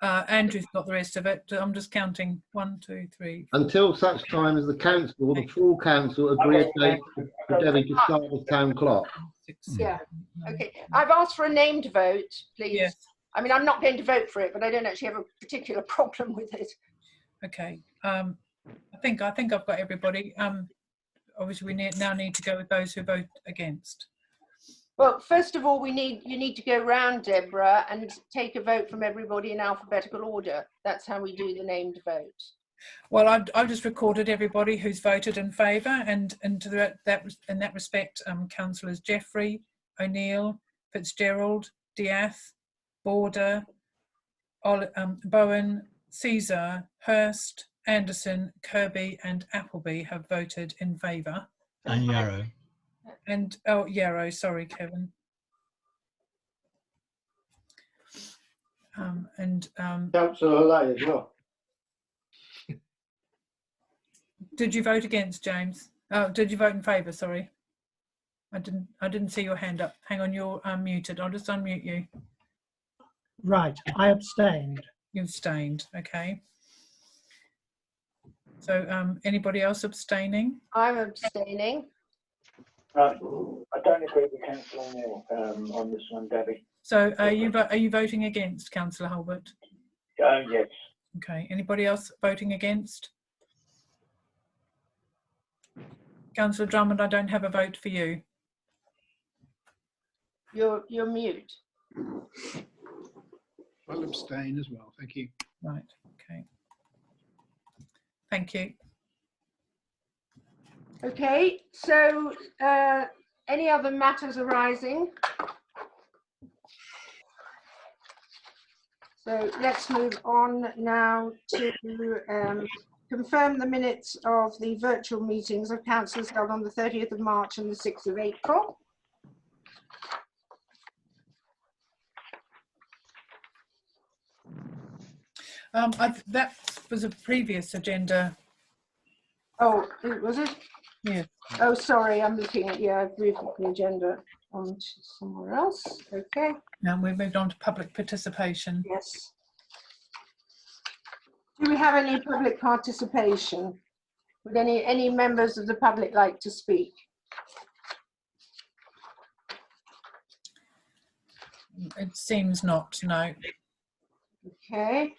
Speaker 1: Andrew's got the rest of it. I'm just counting 1, 2, 3.
Speaker 13: Until such time as the council, the full council, agree a date for Debbie to start with town clock.
Speaker 1: 6,
Speaker 9: Yeah. Okay. I've asked for a named vote, please.
Speaker 1: Yes.
Speaker 9: I mean, I'm not going to vote for it, but I don't actually have a particular problem with it.
Speaker 1: Okay. I think I've got everybody. Obviously, we now need to go with those who vote against.
Speaker 9: Well, first of all, you need to go round, Deborah, and take a vote from everybody in alphabetical order. That's how we do the named vote.
Speaker 1: Well, I've just recorded everybody who's voted in favour, and in that respect, councillors Jeffrey, O'Neill, Fitzgerald, Diath, Border, Bowen, Caesar, Hurst, Anderson, Kirby, and Appleby have voted in favour.
Speaker 12: And Yarrow.
Speaker 1: And oh, Yarrow, sorry, Kevin.
Speaker 4: Councillor Lay as well.
Speaker 1: Did you vote against, James? Oh, did you vote in favour? Sorry, I didn't see your hand up. Hang on, you're muted. I'll just unmute you.
Speaker 7: Right, I abstained.
Speaker 1: You abstained. Okay. So, anybody else abstaining?
Speaker 9: I'm abstaining.
Speaker 14: I don't agree with Councillor O'Neill on this one, Debbie.
Speaker 1: So, are you voting against, Councillor Hulbert?
Speaker 14: Yes.
Speaker 1: Okay. Anybody else voting against? Councillor Drummond, I don't have a vote for you.
Speaker 9: You're mute.
Speaker 5: I'll abstain as well. Thank you.
Speaker 1: Right. Okay. Thank you.
Speaker 9: Okay. So, any other matters arising? So let's move on now to confirm the minutes of the virtual meetings of councillors held on the 30th of March and the 6th of April.
Speaker 1: That was a previous agenda.
Speaker 9: Oh, was it?
Speaker 1: Yeah.
Speaker 9: Oh, sorry, I'm looking at, yeah, I've moved the agenda on to somewhere else. Okay.
Speaker 1: Now we've moved on to public participation.
Speaker 9: Yes. Do we have any public participation? Would any members of the public like to speak?
Speaker 1: It seems not, no.
Speaker 9: Okay,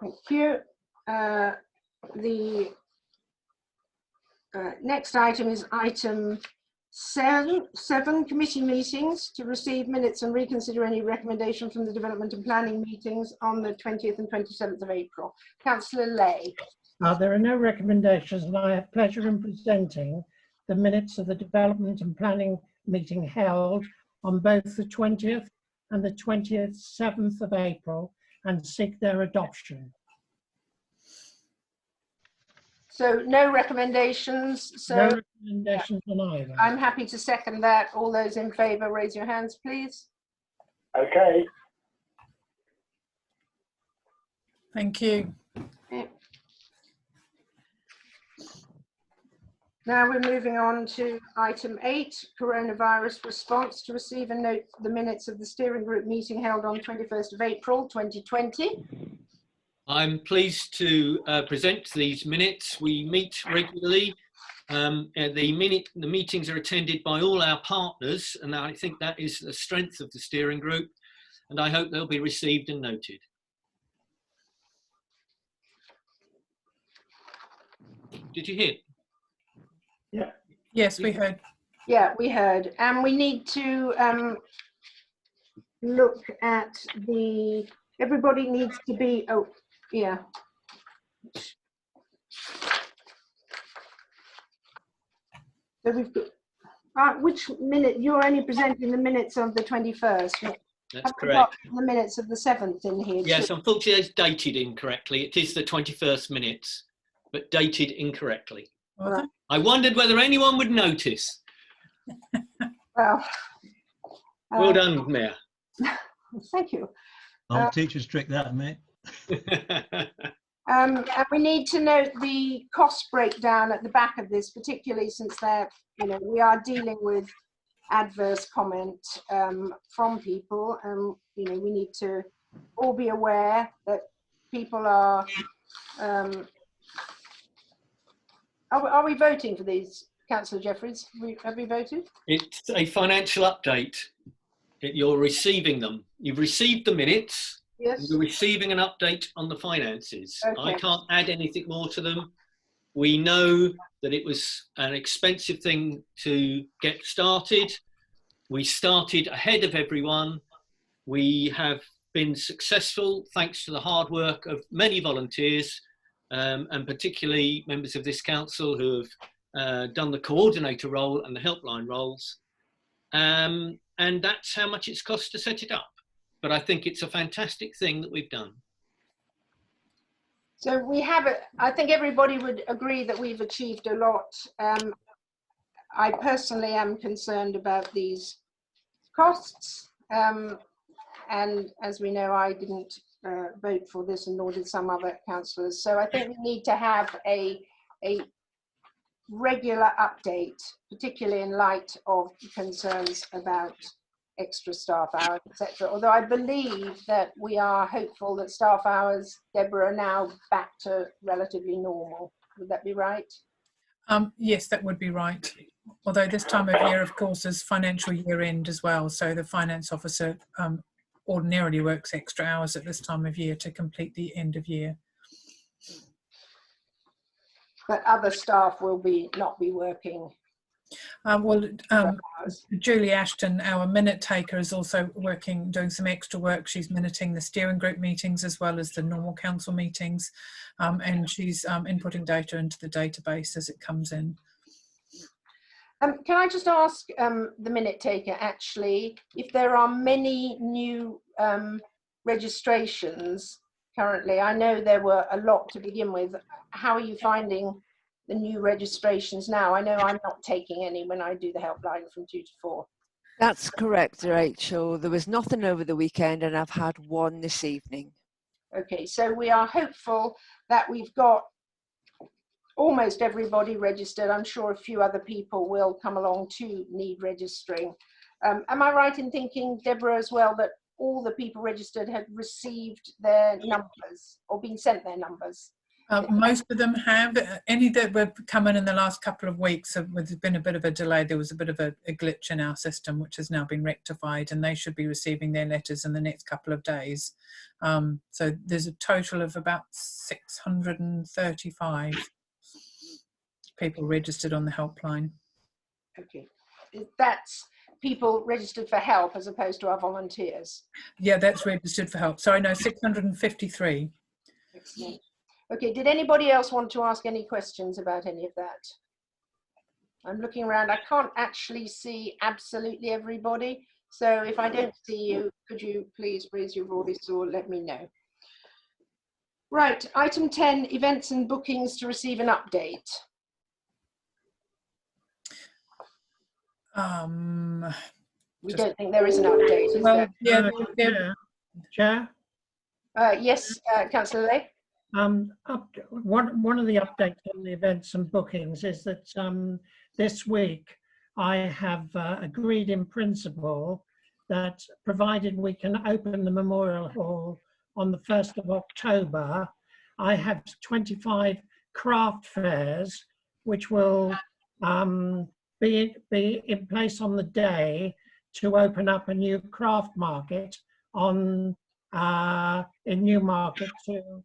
Speaker 9: thank you. The next item is item 7, committee meetings, to receive minutes and reconsider any recommendation from the development and planning meetings on the 20th and 27th of April. Councillor Lay.
Speaker 7: There are no recommendations, and I have pleasure in presenting the minutes of the development and planning meeting held on both the 20th and the 27th of April, and seek their adoption.
Speaker 9: So no recommendations. So
Speaker 7: no recommendations on either.
Speaker 9: I'm happy to second that. All those in favour, raise your hands, please.
Speaker 14: Okay.
Speaker 1: Thank you.
Speaker 9: Okay. Now we're moving on to item 8, coronavirus response, to receive and note the minutes of the steering group meeting held on 21st of April 2020.
Speaker 8: I'm pleased to present these minutes. We meet regularly. The meetings are attended by all our partners, and I think that is the strength of the steering group, and I hope they'll be received and noted. Did you hear?
Speaker 4: Yeah.
Speaker 1: Yes, we heard.
Speaker 9: Yeah, we heard. And we need to look at the, everybody needs to be, oh, yeah. So we've got, which minute, you're only presenting the minutes of the 21st.
Speaker 8: That's correct.
Speaker 9: The minutes of the 7th in here.
Speaker 8: Yes,
Speaker 9: too.
Speaker 8: unfortunately it's dated incorrectly. It is the 21st minutes, but dated incorrectly.
Speaker 9: Right.
Speaker 8: I wondered whether anyone would notice.
Speaker 9: Well,
Speaker 8: well done, Mayor.
Speaker 9: Thank you.
Speaker 12: Old teacher's trick that, mate.
Speaker 9: And we need to note the cost breakdown at the back of this, particularly since we are dealing with adverse comment from people, and we need to all be aware that people are we voting for these, Councillor Jeffries? Have we voted?
Speaker 8: It's a financial update. You're receiving them. You've received the minutes.
Speaker 9: Yes.
Speaker 8: You're receiving an update on the finances.
Speaker 9: Okay.
Speaker 8: I can't add anything more to them. We know that it was an expensive thing to get started. We started ahead of everyone. We have been successful thanks to the hard work of many volunteers, and particularly members of this council who have done the coordinator role and the helpline roles. And that's how much it's cost to set it up. But I think it's a fantastic thing that we've done.
Speaker 9: So we have it. I think everybody would agree that we've achieved a lot. I personally am concerned about these costs. And as we know, I didn't vote for this, and nor did some other councillors. So I think we need to have a regular update, particularly in light of concerns about extra staff hours, etc. Although I believe that we are hopeful that staff hours, Deborah, are now back to relatively normal. Would that be right?
Speaker 1: Yes, that would be right. Although this time of year, of course, is financial year end as well. So the finance officer ordinarily works extra hours at this time of year to complete the end of year.
Speaker 9: But other staff will not be working.
Speaker 1: Julie Ashton, our minute taker, is also working, doing some extra work. She's minuting the steering group meetings as well as the normal council meetings, and she's inputting data into the database as it comes in.
Speaker 9: Can I just ask the minute taker, actually, if there are many new registrations currently? I know there were a lot to begin with. How are you finding the new registrations now? I know I'm not taking any when I do the helpline from 2 to 4.
Speaker 15: That's correct, Rachel. There was nothing over the weekend, and I've had one this evening.
Speaker 9: Okay, so we are hopeful that we've got almost everybody registered. I'm sure a few other people will come along to need registering. Am I right in thinking, Deborah, as well, that all the people registered had received their numbers or been sent their numbers?
Speaker 1: Most of them have. Any that were coming in the last couple of weeks, there's been a bit of a delay. There was a bit of a glitch in our system, which has now been rectified, and they should be receiving their letters in the next couple of days. So there's a total of about 635 people registered on the helpline.
Speaker 9: Okay, that's people registered for help as opposed to our volunteers?
Speaker 1: Yeah, that's registered for help. Sorry, no, 653.
Speaker 9: Excellent. Okay, did anybody else want to ask any questions about any of that? I'm looking around. I can't actually see absolutely everybody. So if I don't see you, could you please raise your voice or let me know? Right, item 10, events and bookings to receive an update. We don't think there is an update, is there?
Speaker 7: Yeah, Chair?
Speaker 9: Yes, Councillor Lay.
Speaker 7: One of the updates on the events and bookings is that this week I have agreed in principle that provided we can open the Memorial Hall on the 1st of October, I have 25 craft fairs which will be in place on the day to open up a new craft market in Newmarket to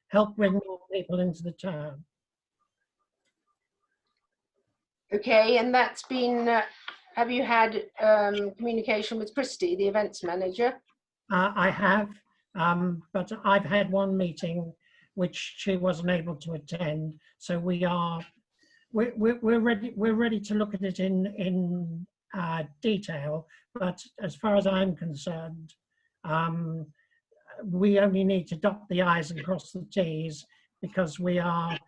Speaker 7: help bring more people into the town.
Speaker 9: Okay, and that's been, have you had communication with Christy, the events manager?
Speaker 7: I have, but I've had one meeting which she wasn't able to attend. So we're ready to look at it in detail. But as far as I'm concerned, we only need to dot the I's and cross the T's because we are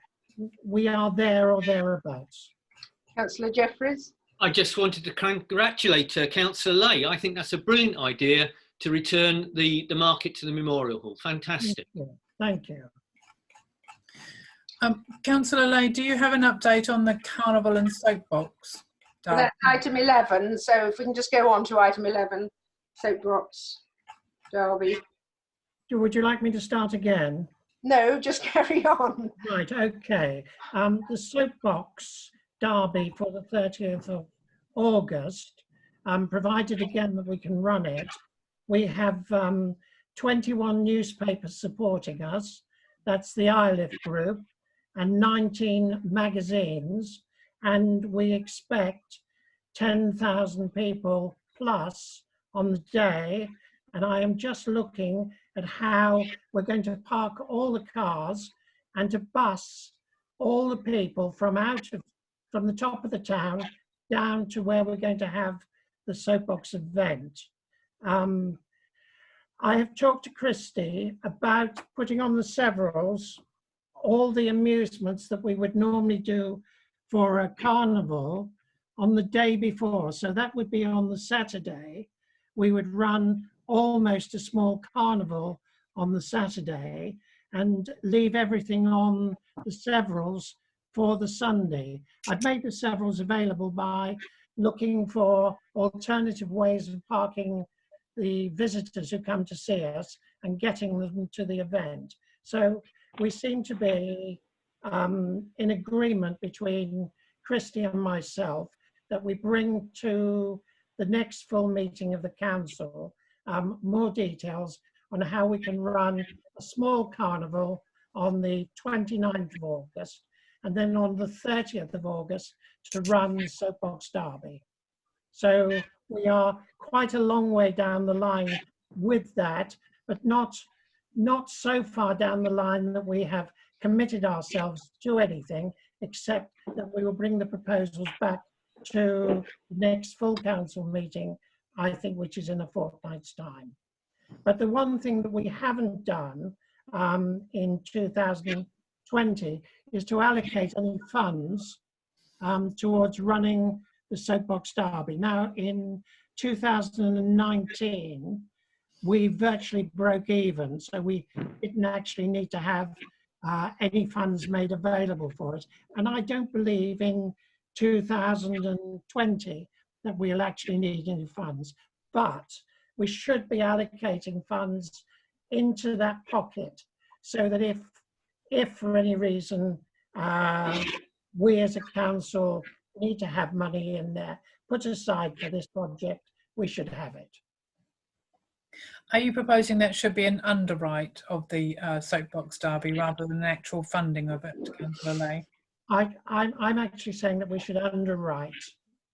Speaker 7: there or thereabouts.
Speaker 9: Councillor Jeffries?
Speaker 8: I just wanted to congratulate Councillor Lay. I think that's a brilliant idea to return the market to the Memorial Hall. Fantastic.
Speaker 7: Thank you.
Speaker 1: Councillor Lay, do you have an update on the carnival and soapbox?
Speaker 9: Well, that's item 11, so if we can just go on to item 11, soapbox derby.
Speaker 7: Would you like me to start again?
Speaker 9: No, just carry on.
Speaker 7: Right, okay. The soapbox derby for the 30th of August, provided again that we can run it. We have 21 newspapers supporting us. That's the iLift group, and 19 magazines. And we expect 10,000 people plus on the day. And I am just looking at how we're going to park all the cars and to bus all the people from the top of the town down to where we're going to have the soapbox event. I have talked to Christy about putting on the severals all the amusements that we would normally do for a carnival on the day before. So that would be on the Saturday. We would run almost a small carnival on the Saturday and leave everything on the severals for the Sunday. I've made the severals available by looking for alternative ways of parking the visitors who come to see us and getting them to the event. So we seem to be in agreement between Christy and myself that we bring to the next full meeting of the council more details on how we can run a small carnival on the 29th of August and then on the 30th of August to run the soapbox derby. So we are quite a long way down the line with that, but not so far down the line that we have committed ourselves to anything, except that we will bring the proposals back to the next full council meeting, I think, which is in a fortnight's time. But the one thing that we haven't done in 2020 is to allocate any funds towards running the soapbox derby. Now, in 2019, we virtually broke even, so we didn't actually need to have any funds made available for it. And I don't believe in 2020 that we'll actually need any funds, but we should be allocating funds into that pocket so that if for any reason we as a council need to have money in there put aside for this project, we should have it.
Speaker 1: Are you proposing that should be an underwrite of the soapbox derby rather than an actual funding of it, Councillor Lay?
Speaker 7: I'm actually saying that we should underwrite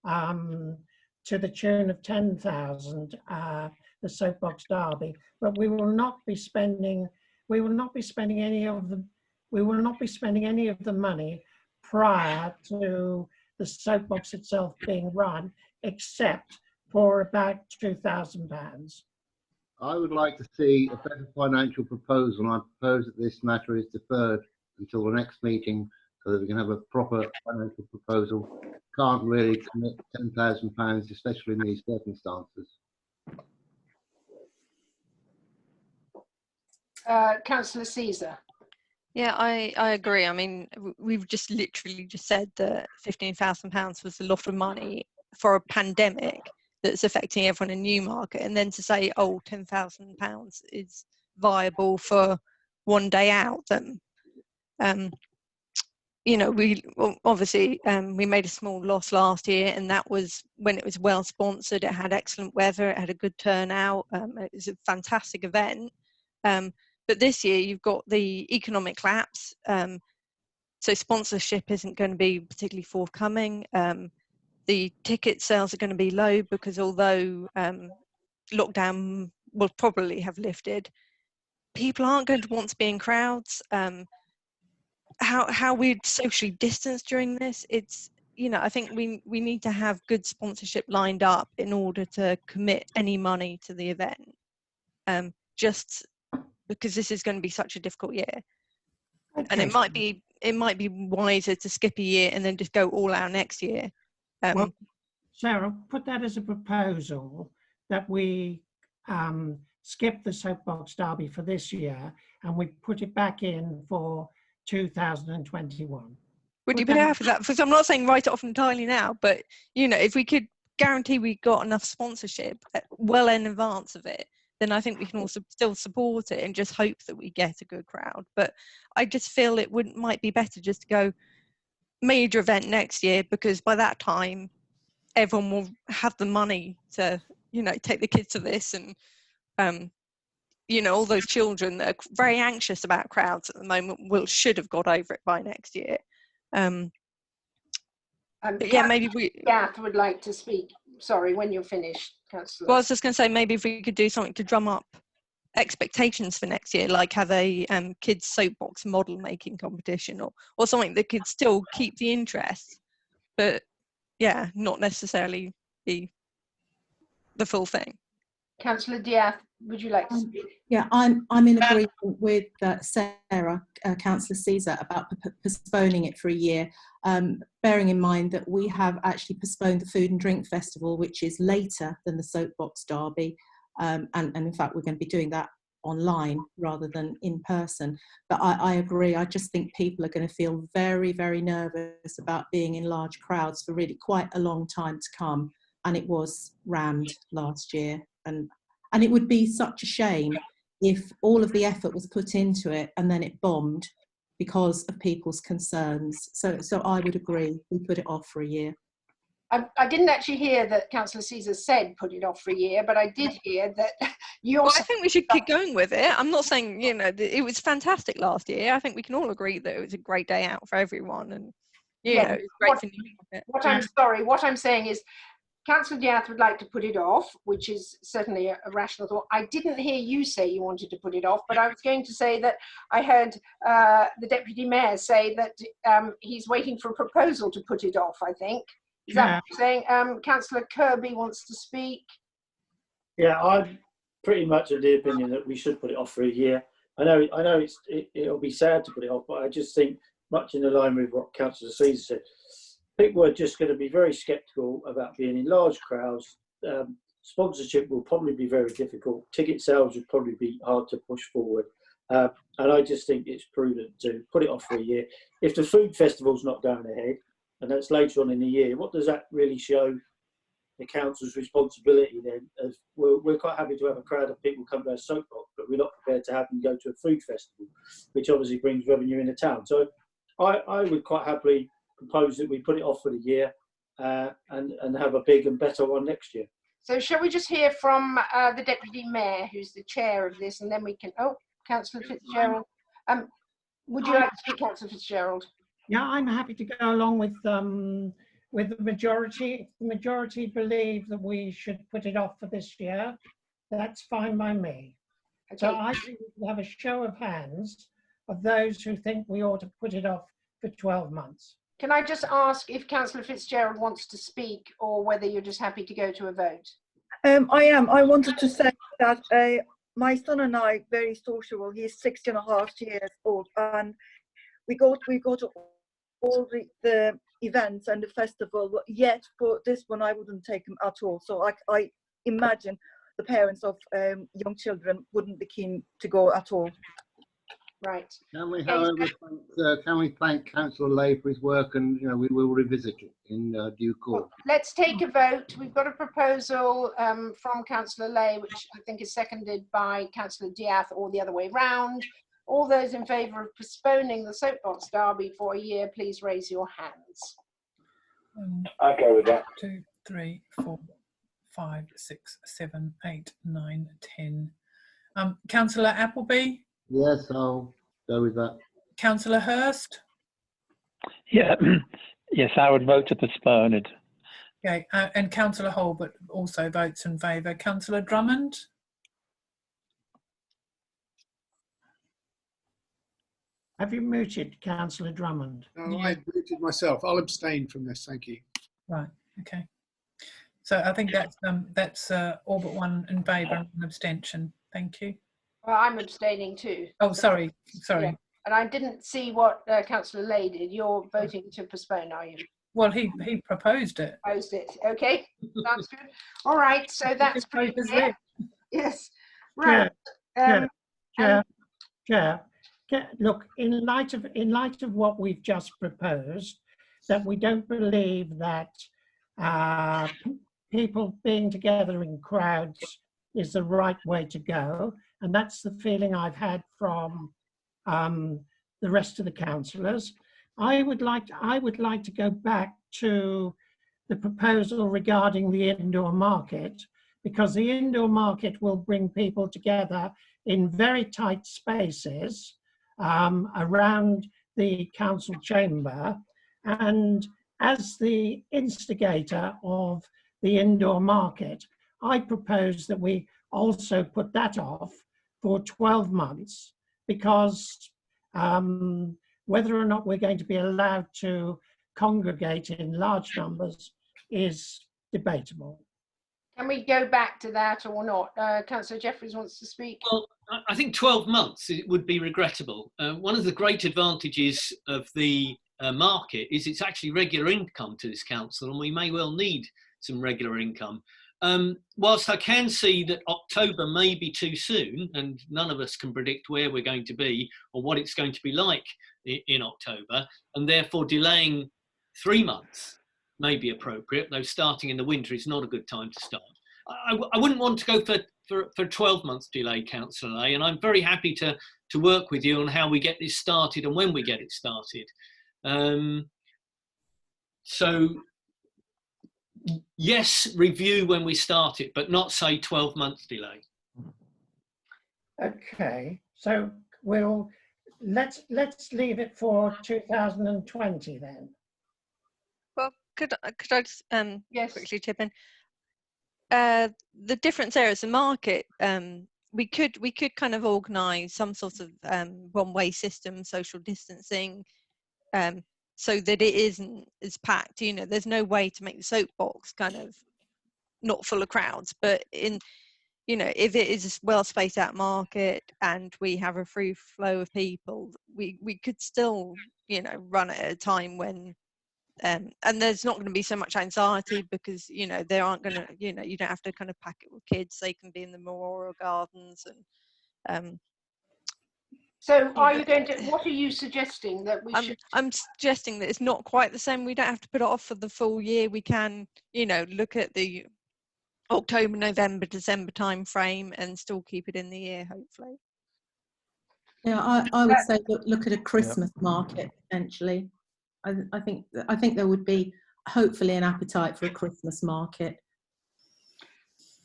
Speaker 7: to the tune of 10,000 the soapbox derby, but we will not be spending any of the money prior to the soapbox itself being run, except for about £2,000.
Speaker 13: I would like to see a better financial proposal, and I propose that this matter is deferred until the next meeting so that we can have a proper financial proposal. Can't really commit £10,000, especially in these circumstances.
Speaker 9: Councillor Caesar.
Speaker 11: Yeah, I agree. I mean, we've just literally just said that £15,000 was a lot of money for a pandemic that's affecting everyone in Newmarket, and then to say, oh, £10,000 is viable for one day out, then you know, we obviously we made a small loss last year, and that was when it was well sponsored. It had excellent weather, it had a good turnout, it was a fantastic event. But this year you've got the economic collapse, so sponsorship isn't going to be particularly forthcoming. The ticket sales are going to be low because although lockdown will probably have lifted, people aren't going to want to be in crowds. How we'd socially distance during this, it's, you know, I think we need to have good sponsorship lined up in order to commit any money to the event, just because this is going to be such a difficult year. Okay. And it might be wiser to skip a year and then just go all out next year.
Speaker 7: Well, Sarah, put that as a proposal that we skip the soapbox derby for this year and we put it back in for 2021.
Speaker 11: Would you be happy with that? Because I'm not saying write it off entirely now, but you know, if we could guarantee we got enough sponsorship well in advance of it, then I think we can also still support it and just hope that we get a good crowd. But I just feel it might be better just to go major event next year, because by that time everyone will have the money to, you know, take the kids to this, and you know, all those children that are very anxious about crowds at the moment should have got over it by next year. But yeah, maybe
Speaker 9: Gath would like to speak. Sorry, when you're finished, Councillor.
Speaker 11: Well, I was just going to say, maybe if we could do something to drum up expectations for next year, like have a kids soapbox model making competition, or something that could still keep the interest, but yeah, not necessarily be the full thing.
Speaker 9: Councillor Diath, would you like to speak?
Speaker 10: Yeah, I'm in agreement with Sarah, Councillor Caesar, about postponing it for a year, bearing in mind that we have actually postponed the Food and Drink Festival, which is later than the Soapbox Derby, and in fact we're going to be doing that online rather than in person. But I agree, I just think people are going to feel very, very nervous about being in large crowds for really quite a long time to come, and it was rammed last year. And it would be such a shame if all of the effort was put into it and then it bombed because of people's concerns. So I would agree, we put it off for a year.
Speaker 9: I didn't actually hear that Councillor Caesar said put it off for a year, but I did hear that you also...
Speaker 11: Well, I think we should keep going with it. I'm not saying, you know, it was fantastic last year. I think we can all agree that it was a great day out for everyone, and you know, it was great for new.
Speaker 9: What I'm saying is, Councillor Diath would like to put it off, which is certainly a rational thought. I didn't hear you say you wanted to put it off, but I was going to say that I heard the Deputy Mayor say that he's waiting for a proposal to put it off, I think. Is that what you're saying? Councillor Kirby wants to speak.
Speaker 4: Yeah, I'm pretty much of the opinion that we should put it off for a year. I know it'll be sad to put it off, but I just think, much in the line with what Councillor Caesar said, people are just going to be very sceptical about being in large crowds. Sponsorship will probably be very difficult. Ticket sales would probably be hard to push forward. And I just think it's prudent to put it off for a year. If the food festival's not going ahead, and that's later on in the year, what does that really show the council's responsibility then? As we're quite happy to have a crowd of people come to our soapbox, but we're not prepared to have them go to a food festival, which obviously brings revenue in the town. So I would quite happily propose that we put it off for the year and have a big and better one next year.
Speaker 9: So shall we just hear from the Deputy Mayor, who's the chair of this, and then we can... Oh, Councillor Fitzgerald. Would you like to speak, Councillor Fitzgerald?
Speaker 7: Yeah, I'm happy to go along with the majority. The majority believe that we should put it off for this year. That's fine by me. Okay. So I think we have a show of hands of those who think we ought to put it off for 12 months.
Speaker 9: Can I just ask if Councillor Fitzgerald wants to speak, or whether you're just happy to go to a vote?
Speaker 16: I am. I wanted to say that my son and I, very sociable. He's 6.5 years old, and we go to all the events and the festival. Yet for this one, I wouldn't take him at all. So I imagine the parents of young children wouldn't be keen to go at all.
Speaker 9: Right.
Speaker 13: Can we, however, thank Councillor Lay for his work, and you know, we will revisit it in due course.
Speaker 9: Let's take a vote. We've got a proposal from Councillor Lay, which I think is seconded by Councillor Diath, or the other way round. All those in favour of postponing the Soapbox Derby for a year, please raise your hands.
Speaker 14: I go with that.
Speaker 1: 2, 3, 4, 5, 6, 7, 8, 9, 10. Councillor Appleby?
Speaker 13: Yes, I'll go with that.
Speaker 1: Councillor Hurst?
Speaker 3: Yeah, yes, I would vote to postpone it.
Speaker 1: Okay, and Councillor Holbert also votes in favour. Councillor Drummond?
Speaker 7: Have you muted Councillor Drummond?
Speaker 5: No, I muted myself. I'll abstain from this, thank you.
Speaker 1: Right, okay. So I think that's all but one in favour and an abstention. Thank you.
Speaker 9: Well, I'm abstaining too.
Speaker 1: Oh, sorry.
Speaker 9: Yeah. And I didn't see what Councillor Lay did. You're voting to postpone, are you?
Speaker 1: Well, he proposed it.
Speaker 9: Proposed it. Okay, sounds good. All right, so that's pretty clear. Yes. Right.
Speaker 7: Chair, look, in light of what we've just proposed, that we don't believe that people being together in crowds is the right way to go, and that's the feeling I've had from the rest of the councillors. I would like to go back to the proposal regarding the indoor market, because the indoor market will bring people together in very tight spaces around the council chamber. And as the instigator of the indoor market, I propose that we also put that off for 12 months, because whether or not we're going to be allowed to congregate in large numbers is debatable.
Speaker 9: Can we go back to that or not? Councillor Jeffries wants to speak.
Speaker 8: Well, I think 12 months it would be regrettable. One of the great advantages of the market is it's actually regular income to this council, and we may well need some regular income. Whilst I can see that October may be too soon, and none of us can predict where we're going to be or what it's going to be like in October, and therefore delaying 3 months may be appropriate, though starting in the winter is not a good time to start. I wouldn't want to go for 12 months delay, Councillor A, and I'm very happy to work with you on how we get this started and when we get it started. So yes, review when we start it, but not say 12 months delay.
Speaker 7: Okay, so let's leave it for 2020 then.
Speaker 11: Well, could I just
Speaker 9: yes.
Speaker 11: quickly chip in? The difference there is the market. We could kind of organise some sort of one-way system, social distancing, so that it isn't as packed. You know, there's no way to make the soapbox kind of not full of crowds, but you know, if it is a well spaced out market and we have a free flow of people, we could still, you know, run it at a time when and there's not going to be so much anxiety, because, you know, they aren't going to, you know, you don't have to kind of pack it with kids. They can be in the memorial gardens. And
Speaker 9: so are you going to, what are you suggesting that we should?
Speaker 11: I'm suggesting that it's not quite the same. We don't have to put it off for the full year. We can, you know, look at the October, November, December time frame and still keep it in the year, hopefully.
Speaker 10: Yeah, I would say look at a Christmas market potentially. I think there would be hopefully an appetite for a Christmas market.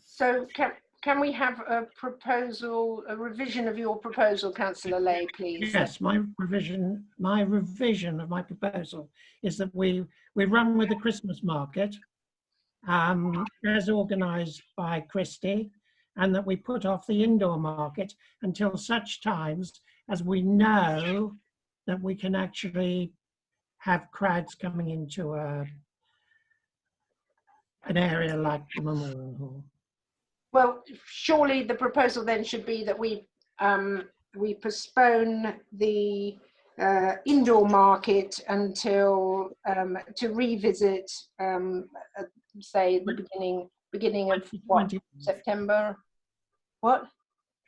Speaker 9: So can we have a proposal, a revision of your proposal, Councillor Lay, please?
Speaker 7: Yes, my revision of my proposal is that we run with the Christmas market as organised by Christie, and that we put off the indoor market until such times as we know that we can actually have crowds coming into an area like the Memorial Hall.
Speaker 9: Well, surely the proposal then should be that we postpone the indoor market until to revisit, say the beginning of what, September? What?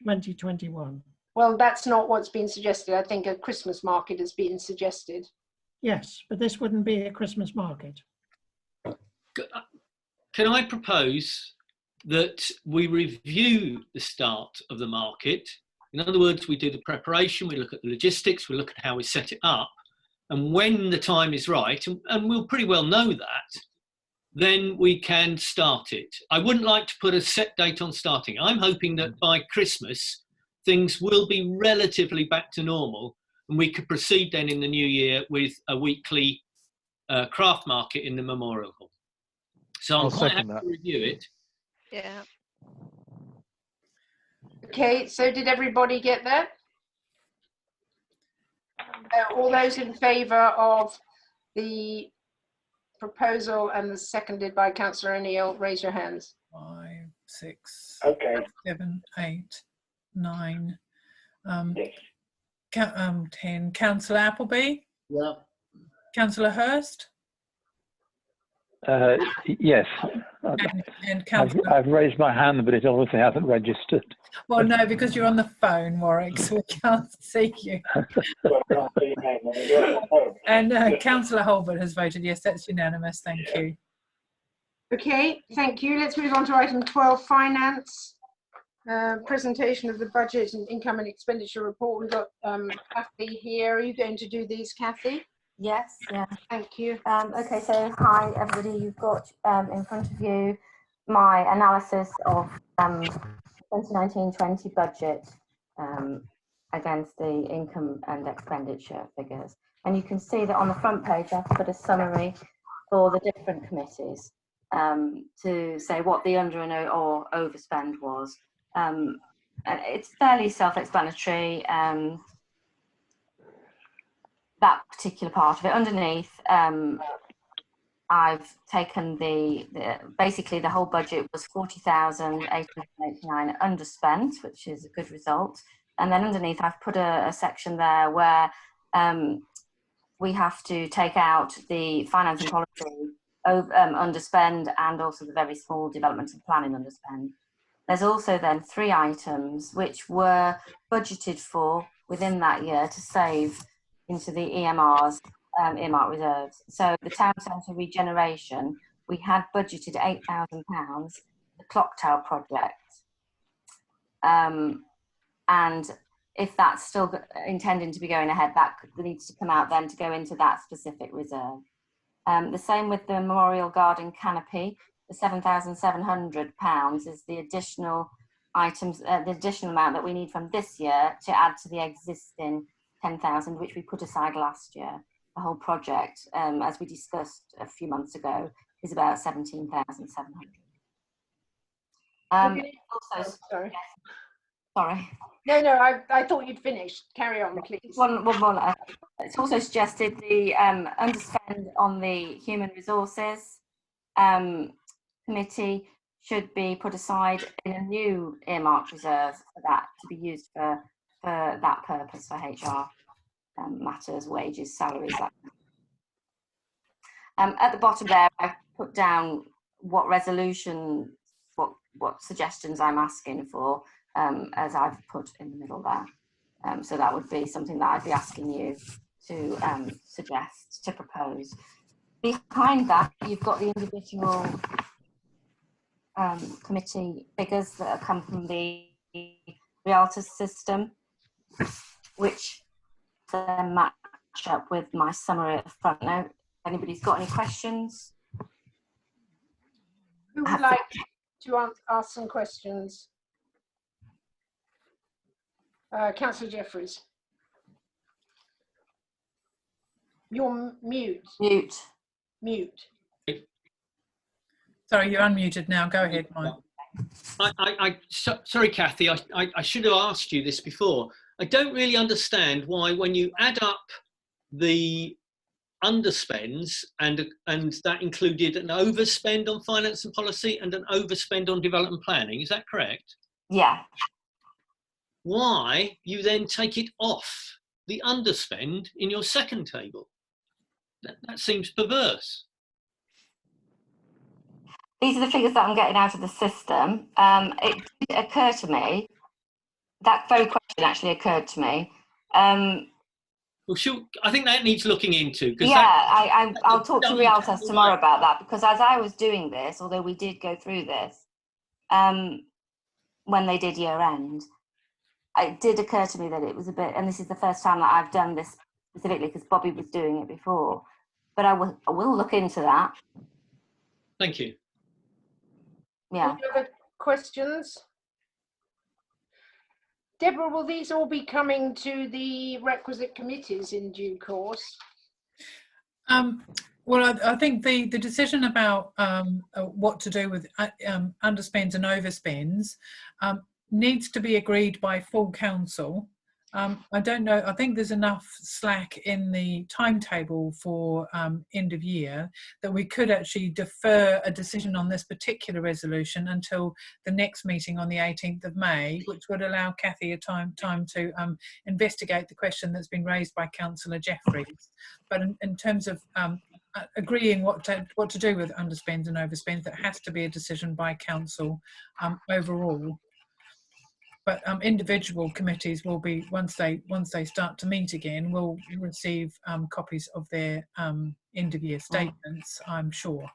Speaker 7: 2021.
Speaker 9: Well, that's not what's been suggested. I think a Christmas market has been suggested.
Speaker 7: Yes, but this wouldn't be a Christmas market.
Speaker 8: Can I propose that we review the start of the market? In other words, we do the preparation, we look at the logistics, we look at how we set it up, and when the time is right, and we'll pretty well know that, then we can start it. I wouldn't like to put a set date on starting. I'm hoping that by Christmas, things will be relatively back to normal, and we could proceed then in the new year with a weekly craft market in the Memorial Hall. So I'm quite happy to review it.
Speaker 11: Yeah.
Speaker 9: Okay, so did everybody get that? All those in favour of the proposal and the seconded by Councillor O'Neill, raise your hands.
Speaker 1: 5, 6,
Speaker 14: Okay.
Speaker 1: 7, 8, 9, 10. Councillor Appleby?
Speaker 13: Yeah.
Speaker 1: Councillor Hurst?
Speaker 3: Yes,
Speaker 1: And Councillor.
Speaker 3: I've raised my hand, but it obviously hasn't registered.
Speaker 1: Well, no, because you're on the phone, Warwick, so we can't see you. And Councillor Holbert has voted yes. That's unanimous. Thank you.
Speaker 9: Okay, thank you. Let's move on to item 12, finance. Presentation of the budget and income and expenditure report. We've got Kathy here. Are you going to do these, Kathy?
Speaker 17: Yes, yeah.
Speaker 9: Thank you.
Speaker 17: Okay, so hi everybody. You've got in front of you my analysis of 2019-20 budget against the income and expenditure figures. And you can see that on the front page I've put a summary for the different committees to say what the under and or overspend was. And it's fairly self-explanatory, that particular part of it. Underneath, I've taken basically the whole budget was 40,889 underspent, which is a good result. And then underneath, I've put a section there where we have to take out the finance and policy underspend and also the very small development and planning underspend. There's also then 3 items which were budgeted for within that year to save into the EMRs, earmark reserves. So the town centre regeneration, we had budgeted £8,000 for the clock tower project. And if that's still intending to be going ahead, that needs to come out then to go into that specific reserve. The same with the Memorial Garden canopy. The £7,700 is the additional items, the additional amount that we need from this year to add to the existing 10,000, which we put aside last year. The whole project, as we discussed a few months ago, is about 17,700. Also,
Speaker 9: sorry.
Speaker 17: Yes, sorry.
Speaker 9: No, I thought you'd finished. Carry on, please.
Speaker 17: One more. It's also suggested the underspend on the human resources committee should be put aside in a new earmarked reserve for that to be used for that purpose, for HR matters, wages, salaries. At the bottom there, I've put down what resolution, what suggestions I'm asking for, as I've put in the middle there. So that would be something that I'd be asking you to suggest, to propose. Behind that, you've got the individual committee figures that have come from the Realtors system, which then match up with my summary at the front. Now, if anybody's got any questions?
Speaker 9: Who would like to ask some questions? Councillor Jeffries. You're mute. Mute.
Speaker 1: Sorry, you're unmuted now. Go ahead, Mike.
Speaker 8: Sorry, Kathy, I should have asked you this before. I don't really understand why, when you add up the underspends, and that included an overspend on finance and policy and an overspend on development planning, is that correct?
Speaker 17: Yeah.
Speaker 8: Why you then take it off the underspend in your second table? That seems perverse.
Speaker 17: These are the figures that I'm getting out of the system. It did occur to me, that very question actually occurred to me.
Speaker 8: Well, I think that needs looking into.
Speaker 17: Yeah, I'll talk to Realtors tomorrow about that, because as I was doing this, although we did go through this, when they did year end, it did occur to me that it was a bit, and this is the first time that I've done this specifically because Bobby was doing it before, but I will look into that.
Speaker 8: Thank you.
Speaker 17: Yeah.
Speaker 9: Any other questions? Deborah, will these all be coming to the requisite committees in due course?
Speaker 1: Well, I think the decision about what to do with underspends and overspends needs to be agreed by full council. I don't know, I think there's enough slack in the timetable for end of year that we could actually defer a decision on this particular resolution until the next meeting on the 18th of May, which would allow Kathy a time to investigate the question that's been raised by Councillor Jeffries. But in terms of agreeing what to do with underspends and overspends. That has to be a decision by council overall. But individual committees will be, once they start to meet again, will receive copies of their end of year statements, I'm sure.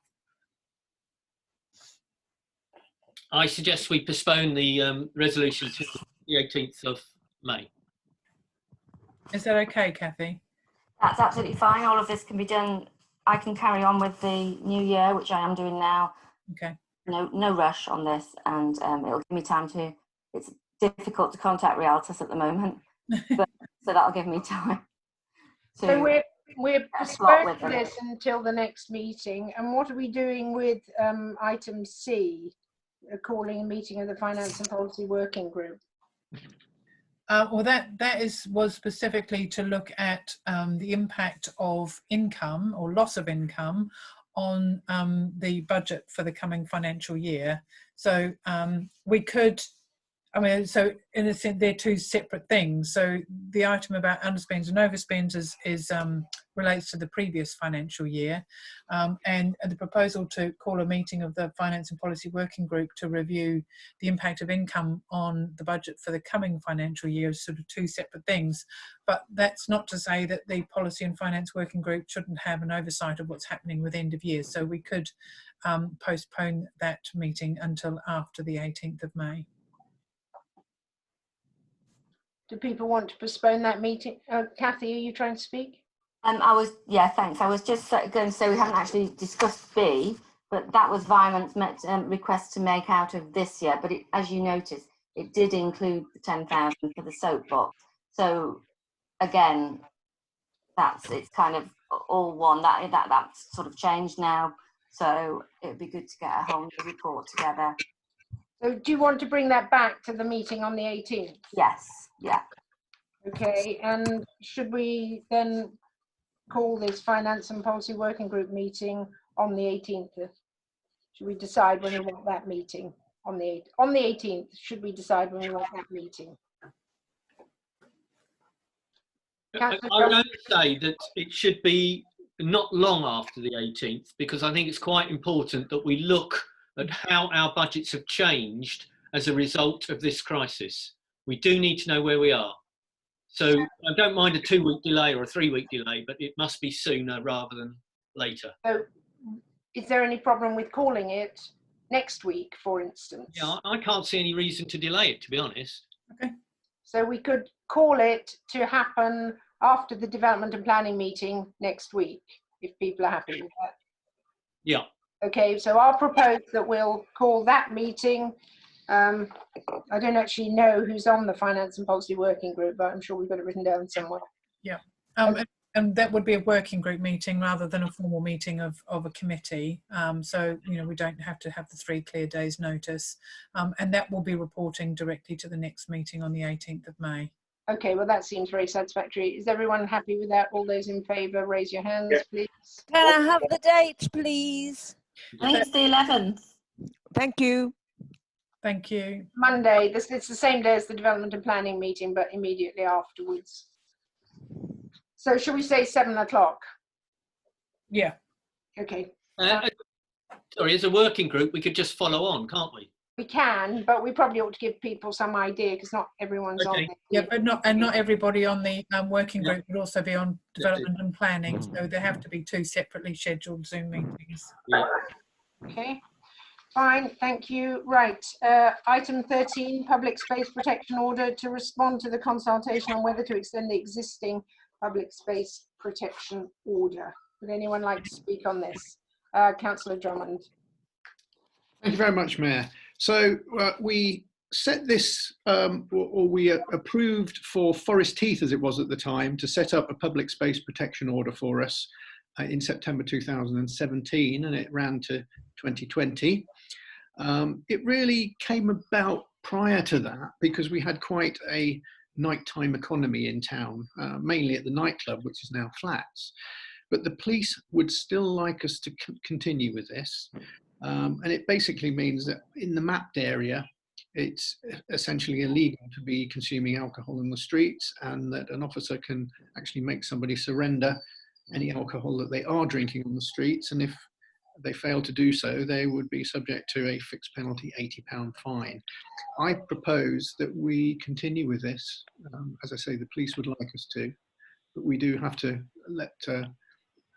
Speaker 8: I suggest we postpone the resolution to the 18th of May.
Speaker 1: Is that okay, Kathy?
Speaker 17: That's absolutely fine. All of this can be done. I can carry on with the new year, which I am doing now.
Speaker 1: Okay.
Speaker 17: No rush on this, and it'll give me time to. It's difficult to contact Realtus at the moment, but so that'll give me time.
Speaker 9: So we're postponing this until the next meeting. And what are we doing with item C, calling a meeting of the Finance and Policy Working Group?
Speaker 1: Well, that was specifically to look at the impact of income or loss of income on the budget for the coming financial year. So we could, I mean, so in a sense, they're two separate things. So the item about underspends and overspends is relates to the previous financial year, and the proposal to call a meeting of the Finance and Policy Working Group to review the impact of income on the budget for the coming financial year is sort of two separate things. But that's not to say that the Policy and Finance Working Group shouldn't have an oversight of what's happening with end of year. So we could postpone that meeting until after the 18th of May.
Speaker 9: Do people want to postpone that meeting? Kathy, are you trying to speak?
Speaker 17: Yeah, thanks. I was just going to say we haven't actually discussed B, but that was Vinement's request to make out of this year. But as you noticed, it did include the 10,000 for the soapbox. So again, it's kind of all one. That's sort of changed now. So it would be good to get a whole new report together.
Speaker 9: So do you want to bring that back to the meeting on the 18th?
Speaker 17: Yes. Yeah.
Speaker 9: Okay. And should we then call this Finance and Policy Working Group meeting on the 18th? Should we decide when we want that meeting on the 18th? Should we decide when we want that meeting?
Speaker 8: I would only say that it should be not long after the 18th, because I think it's quite important that we look at how our budgets have changed as a result of this crisis. We do need to know where we are. So I don't mind a 2-week delay or a 3-week delay, but it must be sooner rather than later.
Speaker 9: So is there any problem with calling it next week, for instance?
Speaker 8: Yeah, I can't see any reason to delay it, to be honest.
Speaker 9: Okay. So we could call it to happen after the development and planning meeting next week, if people are happy with that.
Speaker 8: Yeah.
Speaker 9: Okay, so I'll propose that we'll call that meeting. I don't actually know who's on the Finance and Policy Working Group, but I'm sure we've got it written down somewhere.
Speaker 1: Yeah, and that would be a working group meeting rather than a formal meeting of a committee. So, you know, we don't have to have the 3 clear days notice. And that will be reporting directly to the next meeting on the 18th of May.
Speaker 9: Okay, well, that seems very satisfactory. Is everyone happy with that? All those in favour, raise your hands, please.
Speaker 15: Can I have the date, please?
Speaker 17: I think it's the 11th.
Speaker 15: Thank you.
Speaker 1: Thank you.
Speaker 9: Monday, it's the same day as the development and planning meeting, but immediately afterwards. So should we say 7 o'clock?
Speaker 1: Yeah.
Speaker 9: Okay.
Speaker 8: Sorry, as a working group, we could just follow on, can't we?
Speaker 9: We can, but we probably ought to give people some idea because not everyone's on there.
Speaker 1: Yeah, but not everybody on the working group would also be on development and planning. So there have to be 2 separately scheduled Zoom meetings.
Speaker 8: Yeah.
Speaker 9: Okay. Fine, thank you. Right, item 13, public space protection order to respond to the consultation on whether to extend the existing public space protection order. Would anyone like to speak on this? Councillor Drummond.
Speaker 5: Thank you very much, Mayor. So we set this, or we approved for Forest Heath, as it was at the time, to set up a public space protection order for us in September 2017, and it ran to 2020. It really came about prior to that because we had quite a nighttime economy in town, mainly at the nightclub, which is now flats. But the police would still like us to continue with this. And it basically means that in the mapped area, it's essentially illegal to be consuming alcohol in the streets, and that an officer can actually make somebody surrender any alcohol that they are drinking on the streets, and if they fail to do so, they would be subject to a fixed penalty £80 fine. I propose that we continue with this. As I say, the police would like us to, but we do have to let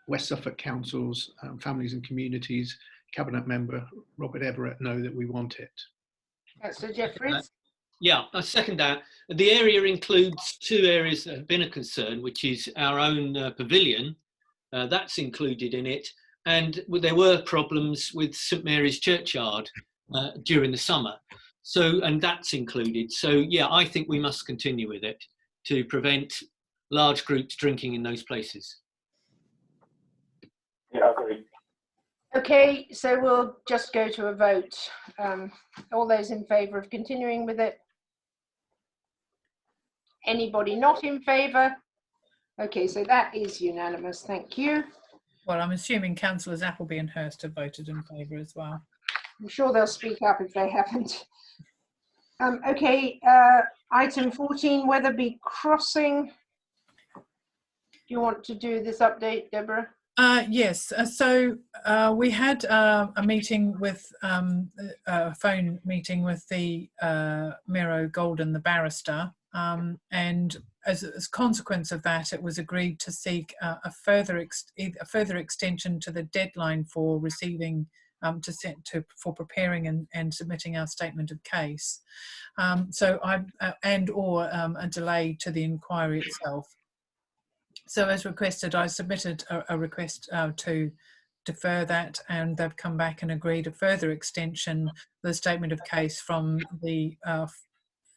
Speaker 5: West Suffolk Council's Families and Communities Cabinet member, Robert Everett, know that we want it.
Speaker 9: Councillor Jeffries?
Speaker 8: Yeah, I second that. The area includes 2 areas that have been a concern, which is our own pavilion, that's included in it, and there were problems with St Mary's Churchyard during the summer, and that's included. So yeah, I think we must continue with it to prevent large groups drinking in those places.
Speaker 14: Yeah, I agree.
Speaker 9: Okay, so we'll just go to a vote. All those in favour of continuing with it? Anybody not in favour? Okay, so that is unanimous, thank you.
Speaker 1: Well, I'm assuming councillors Appleby and Hurst have voted in favour as well.
Speaker 9: I'm sure they'll speak up if they haven't. Okay, item 14, Weatherby Crossing. Do you want to do this update, Deborah?
Speaker 1: Yes, so we had a meeting with, a phone meeting with the Miro Golden, the barrister, and as a consequence of that, it was agreed to seek a further extension to the deadline for receiving, for preparing and submitting our statement of case. So or a delay to the inquiry itself. So as requested, I submitted a request to defer that, and they've come back and agreed a further extension of the statement of case from the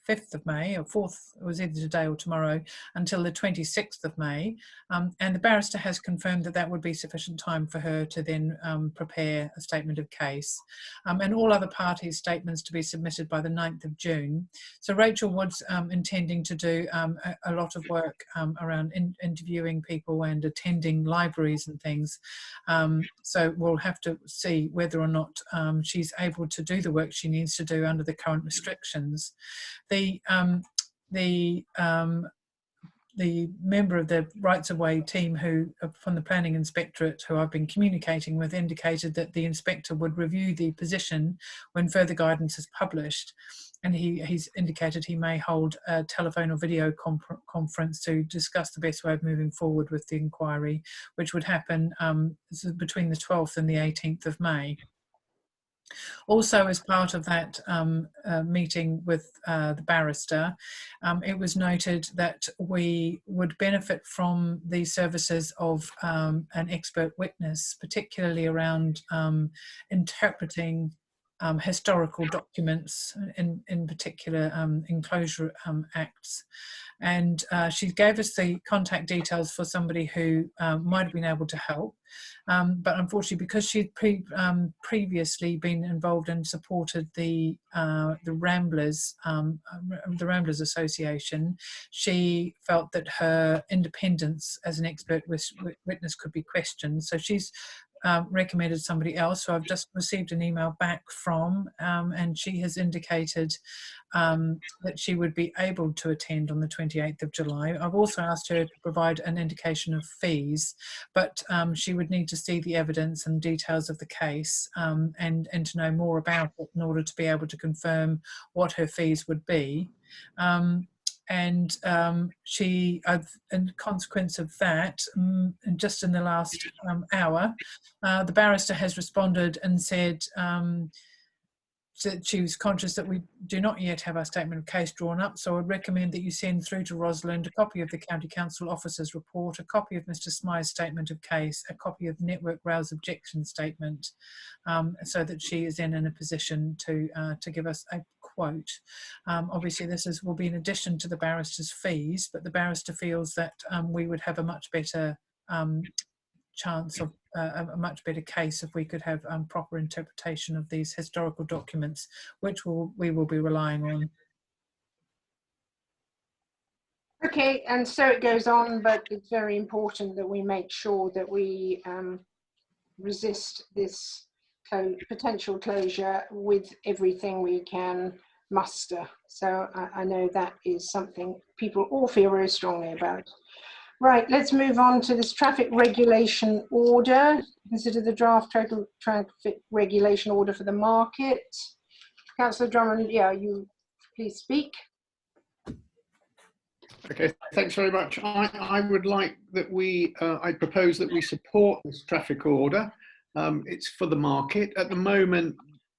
Speaker 1: 5th of May, or 4th, it was either today or tomorrow, until the 26th of May. And the barrister has confirmed that that would be sufficient time for her to then prepare a statement of case. And all other parties' statements to be submitted by the 9th of June. So Rachel was intending to do a lot of work around interviewing people and attending libraries and things. So we'll have to see whether or not she's able to do the work she needs to do under the current restrictions. The member of the Rights of Way team from the Planning Inspectorate, who I've been communicating with, indicated that the inspector would review the position when further guidance is published, and he's indicated he may hold a telephone or video conference to discuss the best way of moving forward with the inquiry, which would happen between the 12th and the 18th of May. Also, as part of that meeting with the barrister, it was noted that we would benefit from the services of an expert witness, particularly around interpreting historical documents, in particular enclosure acts. And she gave us the contact details for somebody who might have been able to help. But unfortunately, because she'd previously been involved and supported the Ramblers Association, she felt that her independence as an expert witness could be questioned. So she's recommended somebody else who I've just received an email back from, and she has indicated that she would be able to attend on the 28th of July. I've also asked her to provide an indication of fees, but she would need to see the evidence and details of the case and to know more about it in order to be able to confirm what her fees would be. And she, in consequence of that, just in the last hour, the barrister has responded and said that she was conscious that we do not yet have our statement of case drawn up, so I would recommend that you send through to Rosalind a copy of the County Council officer's report, a copy of Mr Smythe's statement of case, a copy of the Network Rail's objection statement, so that she is then in a position to give us a quote. Obviously this will be in addition to the barrister's fees, but the barrister feels that we would have a much better chance of a much better case if we could have proper interpretation of these historical documents, which we will be relying on.
Speaker 9: Okay, and so it goes on, but it's very important that we make sure that we resist this potential closure with everything we can muster. So I know that is something people all feel very strongly about. Right, let's move on to this traffic regulation order. Consider the draft total traffic regulation order for the market. Councillor Drummond, yeah, you please speak.
Speaker 5: Okay, thanks very much. I would like that I propose that we support this traffic order. It's for the market. At the moment,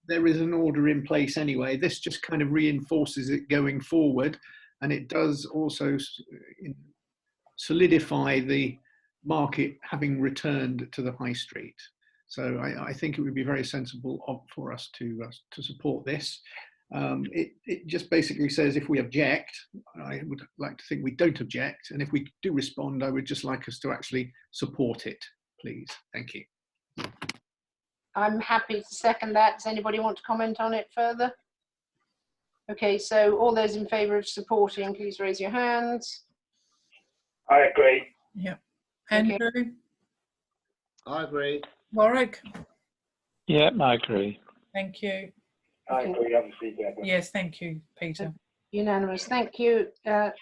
Speaker 5: there is an order in place anyway. This just kind of reinforces it going forward, and it does also solidify the market having returned to the high street. So I think it would be very sensible for us to support this. It just basically says if we object, I would like to think we don't object, and if we do respond, I would just like us to actually support it, please. Thank you.
Speaker 9: I'm happy to second that. Does anybody want to comment on it further? Okay, so all those in favour of supporting, please raise your hands.
Speaker 14: I agree.
Speaker 1: Yeah. Andrew?
Speaker 9: Okay.
Speaker 13: I agree.
Speaker 1: Warwick?
Speaker 3: Yeah, I agree.
Speaker 1: Thank you.
Speaker 14: I agree, obviously, Deborah.
Speaker 1: Yes, thank you, Peter.
Speaker 9: Unanimous, thank you.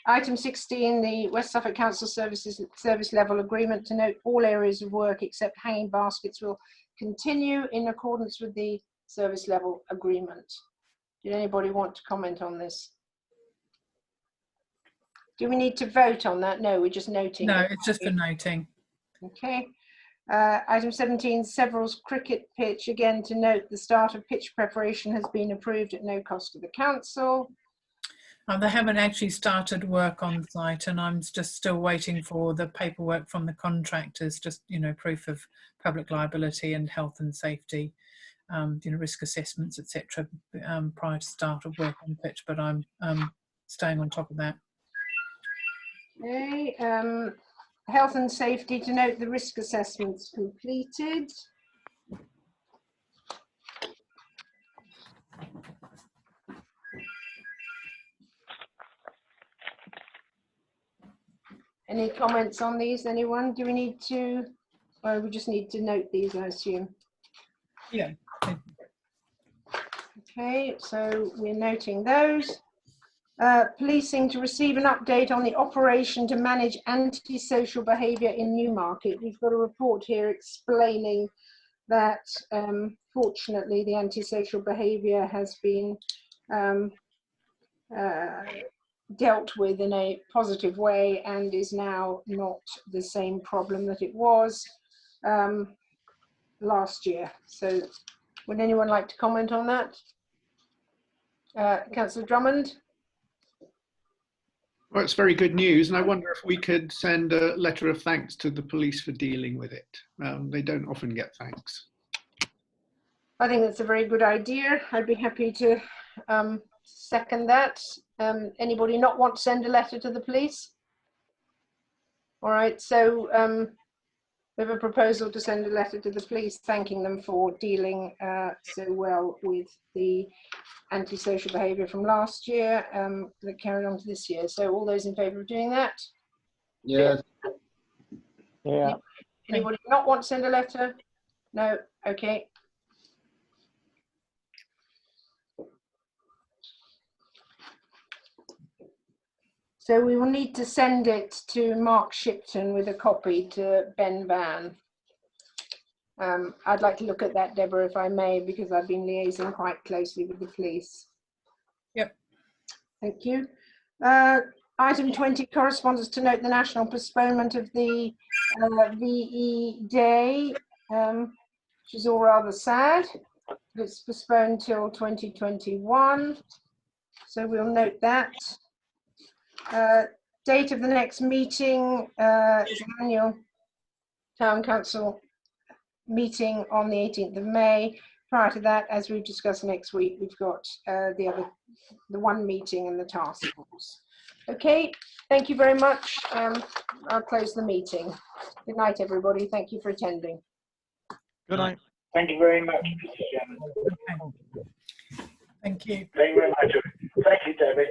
Speaker 9: Item 16, the West Suffolk Council Service Level Agreement to note all areas of work except hanging baskets will continue in accordance with the Service Level Agreement. Did anybody want to comment on this? Do we need to vote on that? No, we're just noting.
Speaker 1: No, it's just for noting.
Speaker 9: Okay. Item 17, Severals cricket pitch. Again, to note the start of pitch preparation has been approved at no cost to the council.
Speaker 1: They haven't actually started work on site, and I'm just still waiting for the paperwork from the contractors, just, you know, proof of public liability and health and safety, you know, risk assessments, etc., prior to start of work on pitch, but I'm staying on top of that.
Speaker 9: Okay, health and safety, to note the risk assessments completed. Any comments on these, anyone? Do we need to, or we just need to note these, I assume?
Speaker 1: Yeah.
Speaker 9: Okay, so we're noting those. Policing, to receive an update on the operation to manage antisocial behaviour in Newmarket. We've got a report here explaining that fortunately the antisocial behaviour has been dealt with in a positive way and is now not the same problem that it was last year. So would anyone like to comment on that? Councillor Drummond?
Speaker 5: Well, it's very good news, and I wonder if we could send a letter of thanks to the police for dealing with it. They don't often get thanks.
Speaker 9: I think that's a very good idea. I'd be happy to second that. Anybody not want to send a letter to the police? All right, so we have a proposal to send a letter to the police thanking them for dealing so well with the antisocial behaviour from last year that carried on to this year. So all those in favour of doing that?
Speaker 13: Yes.
Speaker 3: Yeah.
Speaker 9: Anybody not want to send a letter? No? Okay. So we will need to send it to Mark Shipton with a copy to Ben Van. I'd like to look at that, Deborah, if I may, because I've been liaising quite closely with the police.
Speaker 1: Yep.
Speaker 9: Thank you. Item 20, correspondence to note the national postponement of the VE Day, which is all rather sad. It's postponed till 2021. So we'll note that. Date of the next meeting is an annual Town Council meeting on the 18th of May. Prior to that, as we've discussed next week, we've got the one meeting and the task force. Okay, thank you very much. I'll close the meeting. Good night, everybody. Thank you for attending.
Speaker 6: Good night.
Speaker 14: Thank you very much, Mr. Chairman.
Speaker 1: Okay. Thank you.
Speaker 14: Thank you very much. Thank you, David.